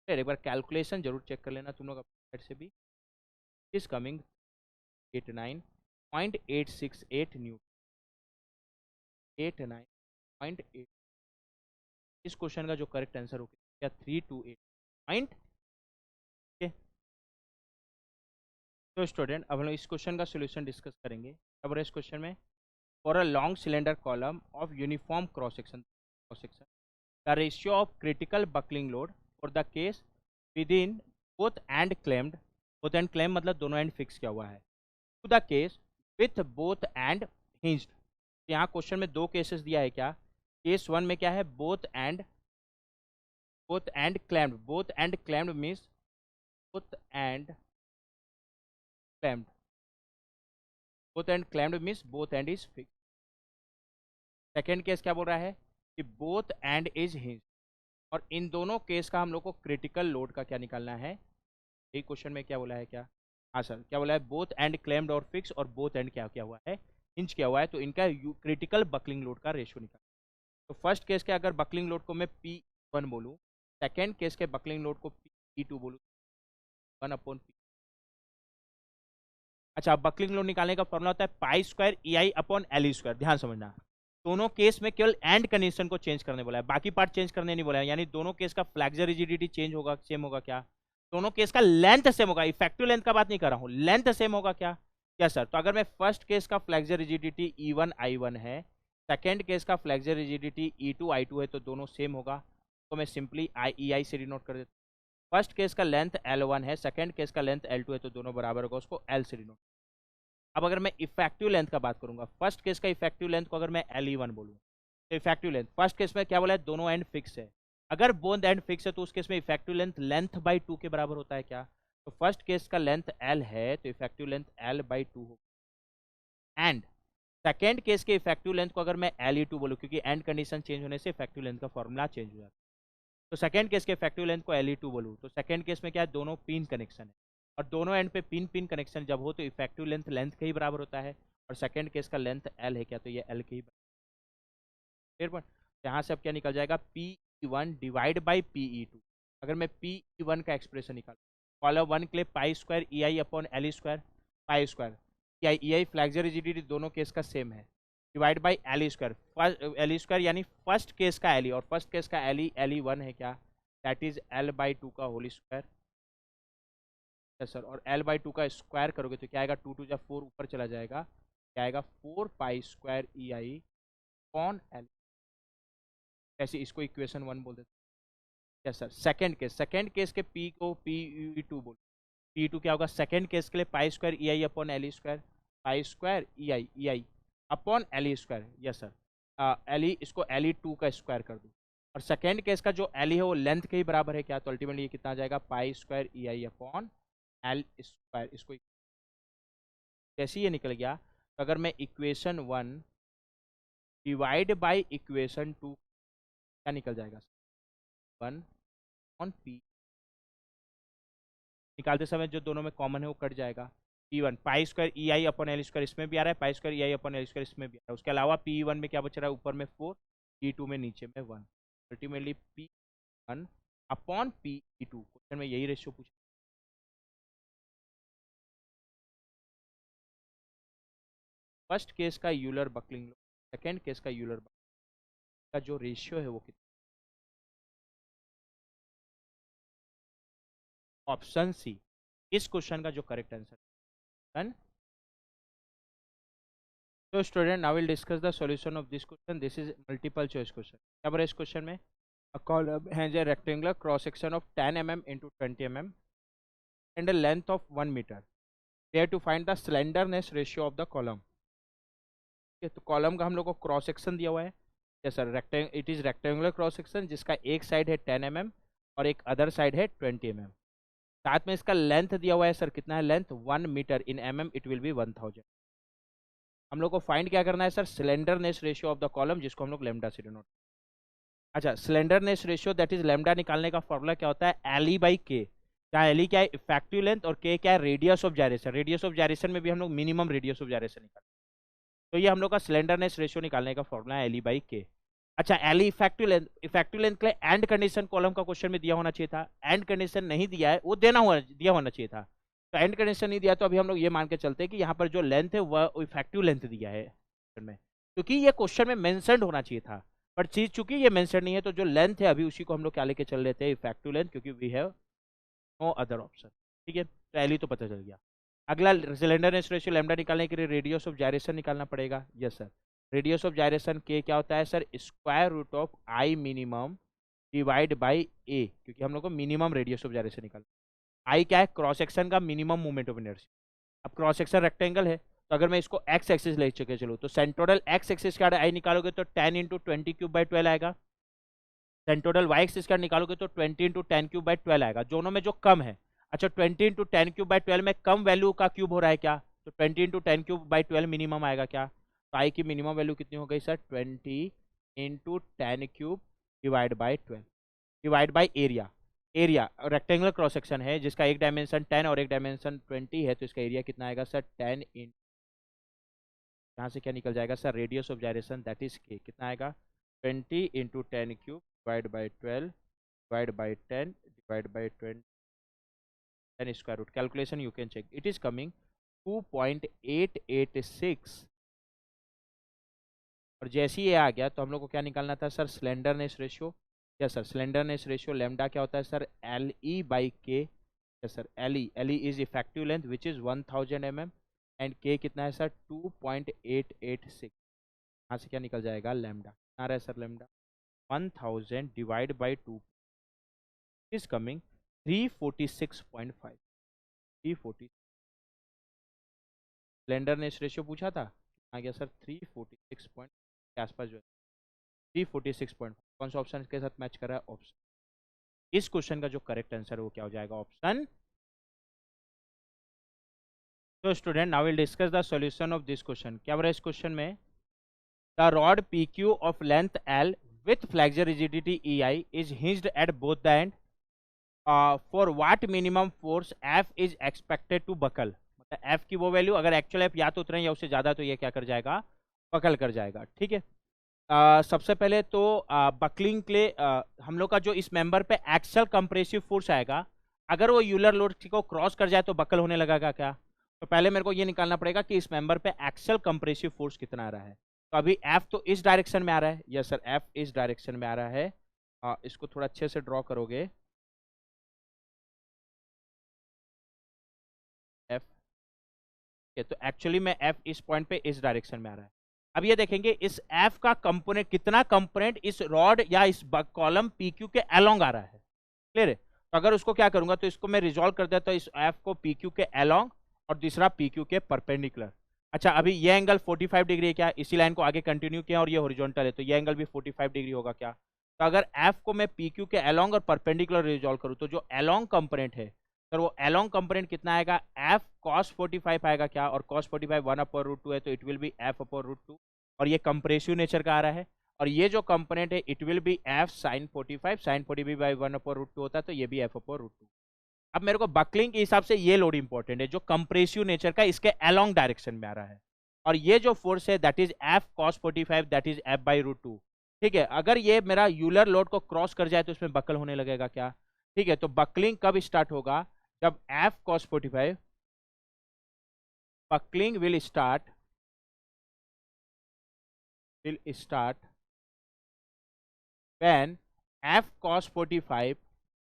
फिर एक बार कैलकुलेशन जरूर चेक कर लेना तुम लोग अपने साइड से भी। Is coming 89.868 Newton, 89.8। इस क्वेश्चन का जो करेक्ट आंसर होगा क्या 328 पॉइंट। तो स्टूडेंट अब हम लोग इस क्वेश्चन का सोल्यूशन डिस्कस करेंगे। अब इस क्वेश्चन में for a long cylinder column of uniform cross section the ratio of critical buckling load for the case with in both end clamped, both end clamp मतलब दोनों एंड फिक्स किया हुआ है, to the case with both end hinged. यहाँ question में दो cases दिया है क्या, केस वन में क्या है both end clamped, both end claimed means both end clamped, both end claimed means both and is fix. Second case क्या बोल रहा है कि बोथ एंड इज हिंज, और इन दोनों केस का हम लोग को क्रिटिकल लोड का क्या निकालना है। यही क्वेश्चन में क्या बोला है क्या, हाँ सर क्या बोला है, बोथ एंड क्लेम्ड और फिक्स, और बोथ एंड क्या क्या हुआ है, हिंज किया हुआ है, तो इनका क्रिटिकल बकलिंग लोड का रेशियो निकाल। तो फर्स्ट केस के अगर बकलिंग लोड को मैं P1 बोलूँ, सेकेंड केस के बकलिंग लोड को P2 बोलूँ, 1/P। अच्छा, बकलिंग लोड निकालने का फॉर्मूला होता है पाई स्क्वायर EI/L²। ध्यान समझना, दोनों केस में केवल एंड कंडीशन को चेंज करने बोला है, बाकी पार्ट चेंज करने नहीं बोला है। यानी दोनों केस का फ्लेक्सर रिजिडिटी चेंज होगा, सेम होगा क्या, दोनों केस का लेंथ सेम होगा, इफेक्टिव लेंथ का बात नहीं कर रहा हूं, लेंथ सेम होगा क्या, क्या सर। तो अगर मैं फर्स्ट केस का फ्लेक्सर रिजिडिटी E1I1 है, सेकेंड केस का फ्लेक्सर रिजिडिटी E2I2 है, तो दोनों सेम होगा, तो मैं सिंपली EI से डिनोट कर देता हूँ। फर्स्ट केस का लेंथ L1 है, सेकेंड केस का लेंथ L2 है, तो दोनों बराबर होगा, उसको L से डिनोट। अब अगर मैं इफेक्टिव लेंथ का बात करूंगा, फर्स्ट केस का इफेक्टिव लेंथ को अगर मैं LE1 बोलूँ, तो इफेक्टिव लेंथ फर्स्ट केस में क्या बोला है, दोनों एंड फिक्स है। अगर बोथ एंड फिक्स है तो उस केस में इफेक्टिव लेंथ लेंथ बाई 2 के बराबर होता है क्या, तो फर्स्ट केस का लेंथ L है, तो इफेक्टिव लेंथ L/2 होगा। एंड सेकेंड केस के इफेक्टिव लेंथ को अगर मैं LE2 बोलूँ, क्योंकि एंड कंडीशन चेंज होने से इफेक्टिव लेंथ का फॉर्मूला चेंज हो जाता है, तो सेकेंड केस के इफेक्टिव लेंथ को LE2 बोलूँ, तो सेकेंड केस में क्या है, दोनों पिन कनेक्शन है, और दोनों एंड पे पिन पिन कनेक्शन जब हो तो इफेक्टिव लेंथ लेंथ के ही बराबर होता है, और सेकेंड केस का लेंथ L है क्या, तो ये L के ही बराबर। यहाँ से अब क्या निकल जाएगा, P1 डिवाइड बाई PE2। अगर मैं PE1 का एक्सप्रेशन निकाल, कॉलम 1 के लिए पाई स्क्वायर EI/L², पाई स्क्वायर EI फ्लेक्सर रिजिडिटी दोनों केस का सेम है, डिवाइड बाई L², यानी फर्स्ट केस का LE, और फर्स्ट केस का LE1 है क्या, दैट इज L/2 का होल स्क्वायर। सर, और L/2 का स्क्वायर करोगे तो क्या आएगा, 2 जब 4 ऊपर चला जाएगा, क्या आएगा 4 पाई स्क्वायर EI/L। ऐसे इसको इक्वेशन 1 बोल देते हैं। यस सर, सेकंड केस के P को PE2 बोल, PE2 क्या होगा, सेकंड केस के लिए pi square EI/L², pi square EI/L²। Yes sir, LE इसको LE2 का स्क्वायर कर दो, और सेकंड केस का जो LE है वो लेंथ के ही बराबर है क्या, तो अल्टीमेटली ये कितना आ जाएगा, पाई स्क्वायर EI/L²। इसको जैसे ये निकल गया, तो अगर मैं इक्वेशन 1 डिवाइड बाई इक्वेशन 2, क्या निकल जाएगा, 1/P। निकालते समय जो दोनों में कॉमन है वो कट जाएगा, P1 पाई स्क्वायर EI/L² इसमें भी आ रहा है, पाई स्क्वायर EI/L² इसमें भी आ रहा है, उसके अलावा P1 में क्या बच रहा है, ऊपर में 4, P2 में नीचे में 1, अल्टीमेटली P1/P2। क्वेश्चन में यही रेशियो पूछा। फर्स्ट केस का Euler buckling load, second case का यूलर बकलिंग का जो रेशियो है वो कितना, ऑप्शन सी इस क्वेश्चन का जो करेक्ट आंसर है। So student, now we'll discuss the solution of this question. This is multiple choice question. क्या बोला इस क्वेश्चन में, a column has a rectangular cross section of 10 mm into 20 mm and a length of 1 meter. They have to find the slenderness ratio of the column. तो column का हम लोग को cross section दिया हुआ है, yes sir, it is rectangular cross section जिसका एक साइड है 10 mm और एक अदर साइड है 20 mm। साथ में इसका लेंथ दिया हुआ है सर, कितना है length, 1 metre, in mm it will be 1000। हम लोग को फाइंड क्या करना है sir, slenderness ratio of the column, जिसको हम लोग लेमडा से डिनोट। अच्छा, slenderness ratio that is lambda निकालने का फॉर्मूला क्या होता है, L/K, जहाँ L क्या है इफेक्टिव लेंथ और K क्या है radius of gyration. Radius of gyration में भी हम लोग मिनिमम रेडियस ऑफ जायरेशन निकालते हैं, तो ये हम लोग का स्लेंडरनेस रेशियो निकालने का फॉर्मूला है L/K। अच्छा, L इफेक्टिव लेंथ के लिए एंड कंडीशन कॉलम का क्वेश्चन में दिया होना चाहिए था, एंड कंडीशन नहीं दिया है, वो दिया होना चाहिए था। तो एंड कंडीशन नहीं दिया तो अभी हम लोग ये मान के चलते हैं कि यहाँ पर जो लेंथ है वह इफेक्टिव लेंथ दिया है में, क्योंकि ये क्वेश्चन में मेंशन्ड होना चाहिए था, पर चीज चूंकि ये मेंशन नहीं है तो जो लेंथ है अभी उसी को हम लोग क्या लेके चल लेते हैं, इफेक्टिव लेंथ, क्योंकि we have no other option. ठीक है, तो एल तो पता चल गया। अगला स्लेंडरनेस रेशियो लैम्डा निकालने के लिए रेडियस ऑफ जायरेशन निकालना पड़ेगा। Yes sir, radius of gyration के क्या होता है sir, square root of I minimum divide by A, क्योंकि हम लोग को मिनिमम रेडियस ऑफ जायरेशन निकालना। आई क्या है, क्रॉस सेक्शन का मिनिमम मूवमेंट ऑफ इनर्शिया। अब क्रॉस सेक्शन रेक्टेंगल है तो अगर मैं इसको एक्स एक्सिस ले चुके चलो तो सेंट्रोडल एक्स एक्सिस का आई निकालोगे तो 10 इंटू 20³/12 आएगा। सेंट्रोडल वाई एक्सिस का निकालोगे तो 20 इंटू 10³/12 आएगा, दोनों में जो कम है। अच्छा, 20 इंटू 10³/12 में कम वैल्यू का क्यूब हो रहा है क्या, तो 20 इंटू 10³/12 मिनिमम आएगा क्या। तो आई की मिनिमम वैल्यू कितनी हो गई sir, 20 into 10³ divide by 12 divide by area. Area rectangular cross section है जिसका एक डायमेंशन 10 और एक डायमेंशन 20 है, तो इसका एरिया कितना आएगा सर, 10 इन, यहाँ से क्या निकल जाएगा sir, radius of gyration that is K, कितना आएगा 20 into 10³ divide by 12 divide by 10 divide by 20 10 square root. Calculation you can check, it is coming 2.886। और जैसे ही ये आ गया तो हम लोग को क्या निकालना था sir, slenderness ratio. Yes sir, slenderness ratio lambda क्या होता है sir, LE/K। Yes sir, LE is effective length which is 1000 mm and K कितना है सर, 2.886। यहाँ से क्या निकल जाएगा, लैम्डा आ रहा है sir, lambda 1000 divide by 2 is coming 346.5। 340 slenderness ratio पूछा था, आ गया सर 346 पॉइंट के आसपास जो है 346.5। कौन सा ऑप्शन इसके साथ मैच कर रहा है, ऑप्शन। इस क्वेश्चन का जो करेक्ट आंसर है वो क्या हो जाएगा, ऑप्शन। तो student now will discuss the solution of this question. क्या बोला इस क्वेश्चन में, the rod PQ of length L with flexure rigidity EI is hinged at both the end. For what minimum force F is expected to buckle। मतलब F की वो value अगर actual F या तो उतना या उससे ज्यादा तो ये क्या कर जाएगा, बकल कर जाएगा। ठीक है, सबसे पहले तो बकलिंग के लिए हम लोग का जो इस मेंबर पे एक्सल कंप्रेसिव फोर्स आएगा, अगर वो यूलर लोड को क्रॉस कर जाए तो बकल होने लगेगा क्या। तो पहले मेरे को ये निकालना पड़ेगा कि इस मेंबर पे एक्सल कंप्रेसिव फोर्स कितना आ रहा है। तो अभी F तो इस डायरेक्शन में आ रहा है, यस सर F इस डायरेक्शन में आ रहा है। इसको थोड़ा अच्छे से ड्रॉ करोगे, F तो एक्चुअली में F इस पॉइंट पे इस डायरेक्शन में आ रहा है। अब ये देखेंगे इस F का कंपोनेंट, कितना कंपोनेंट इस रॉड या इस कॉलम PQ के अलोंग आ रहा है। क्लियर है, तो अगर उसको क्या करूंगा तो इसको मैं रिजॉल्व कर देता हूं, इस F को PQ के अलोंग और दूसरा PQ के परपेंडिकुलर। अच्छा, अभी ये एंगल 45 डिग्री है क्या, इसी लाइन को आगे कंटिन्यू किया और ये हॉरिजॉन्टल है तो ये एंगल भी 45 डिग्री होगा क्या। तो अगर F को मैं PQ के अलोंग और परपेंडिकुलर रिजॉल्व करूं तो जो अलोंग कंपोनेंट है सर वो अलोंग कंपोनेंट कितना आएगा, F cos 45 आएगा क्या, और cos 45 1/√2 है तो इट विल बी F/√2, और ये कंप्रेसिव नेचर का आ रहा है। और ये जो कंपोनेंट है it will B F sin 45, sin 45 by 1/√2 होता है तो ये भी F/√2। अब मेरे को बकलिंग के हिसाब से ये लोड इंपॉर्टेंट है जो कंप्रेसिव नेचर का इसके अलोंग डायरेक्शन में आ रहा है, और ये जो फोर्स है that is F cos 45 that is F/√2। ठीक है, अगर ये मेरा यूलर लोड को क्रॉस कर जाए तो इसमें बकल होने लगेगा क्या। ठीक है, तो बकलिंग कब स्टार्ट होगा, जब F cos 45, buckling will start when F cos 45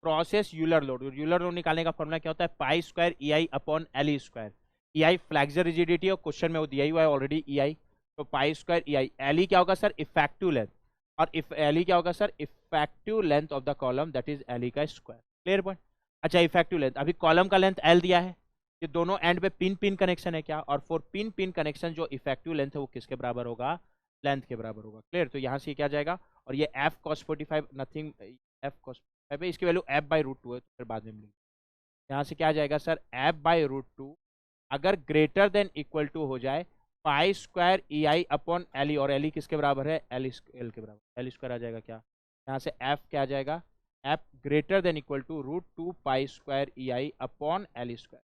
crosses Euler load. Euler load निकालने का फॉर्मूला क्या होता है, pi square EI upon LE square. EI flexor rigidity और क्वेश्चन में वो दिया हुआ है ऑलरेडी EI, तो पाई स्क्वायर EI। LE क्या होगा सर, इफेक्टिव लेंथ, और LE क्या होगा sir, effective length of the column that is LE का स्क्वायर। Clear point. अच्छा, इफेक्टिव लेंथ, अभी कॉलम का लेंथ L दिया है, ये दोनों एंड पे पिन पिन कनेक्शन है क्या, और फॉर पिन पिन कनेक्शन जो इफेक्टिव लेंथ है वो किसके बराबर होगा, लेंथ के बराबर होगा। क्लियर, तो यहाँ से क्या जाएगा, और ये F cos 45 nothing, F cos 45 इसकी वैल्यू F/√2 है तो फिर बाद में मिलेगी। यहाँ से क्या आ जाएगा सर, F/√2 अगर ग्रेटर देन इक्वल टू हो जाए पाई स्क्वायर EI अपॉन LE, और LE किसके बराबर है, L के बराबर, L स्क्वायर आ जाएगा क्या। यहाँ से F क्या आ जाएगा, F greater than equal to √2 pi square EI upon LE square.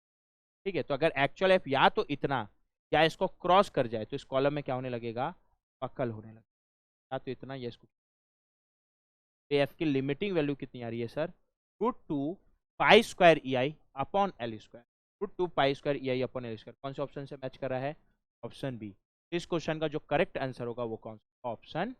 ठीक है, तो अगर एक्चुअल F या तो इतना या इसको क्रॉस कर जाए तो इस कॉलम में क्या होने लगेगा, बकल होने लगेगा। तो इतना ये इसको, एफ की लिमिटिंग वैल्यू कितनी आ रही है sir, √2 pi square E I upon L square, √2 pi square E I upon L square. कौन से ऑप्शन से मैच कर रहा है, ऑप्शन बी। इस क्वेश्चन का जो करेक्ट आंसर होगा वो कौन सा, ऑप्शन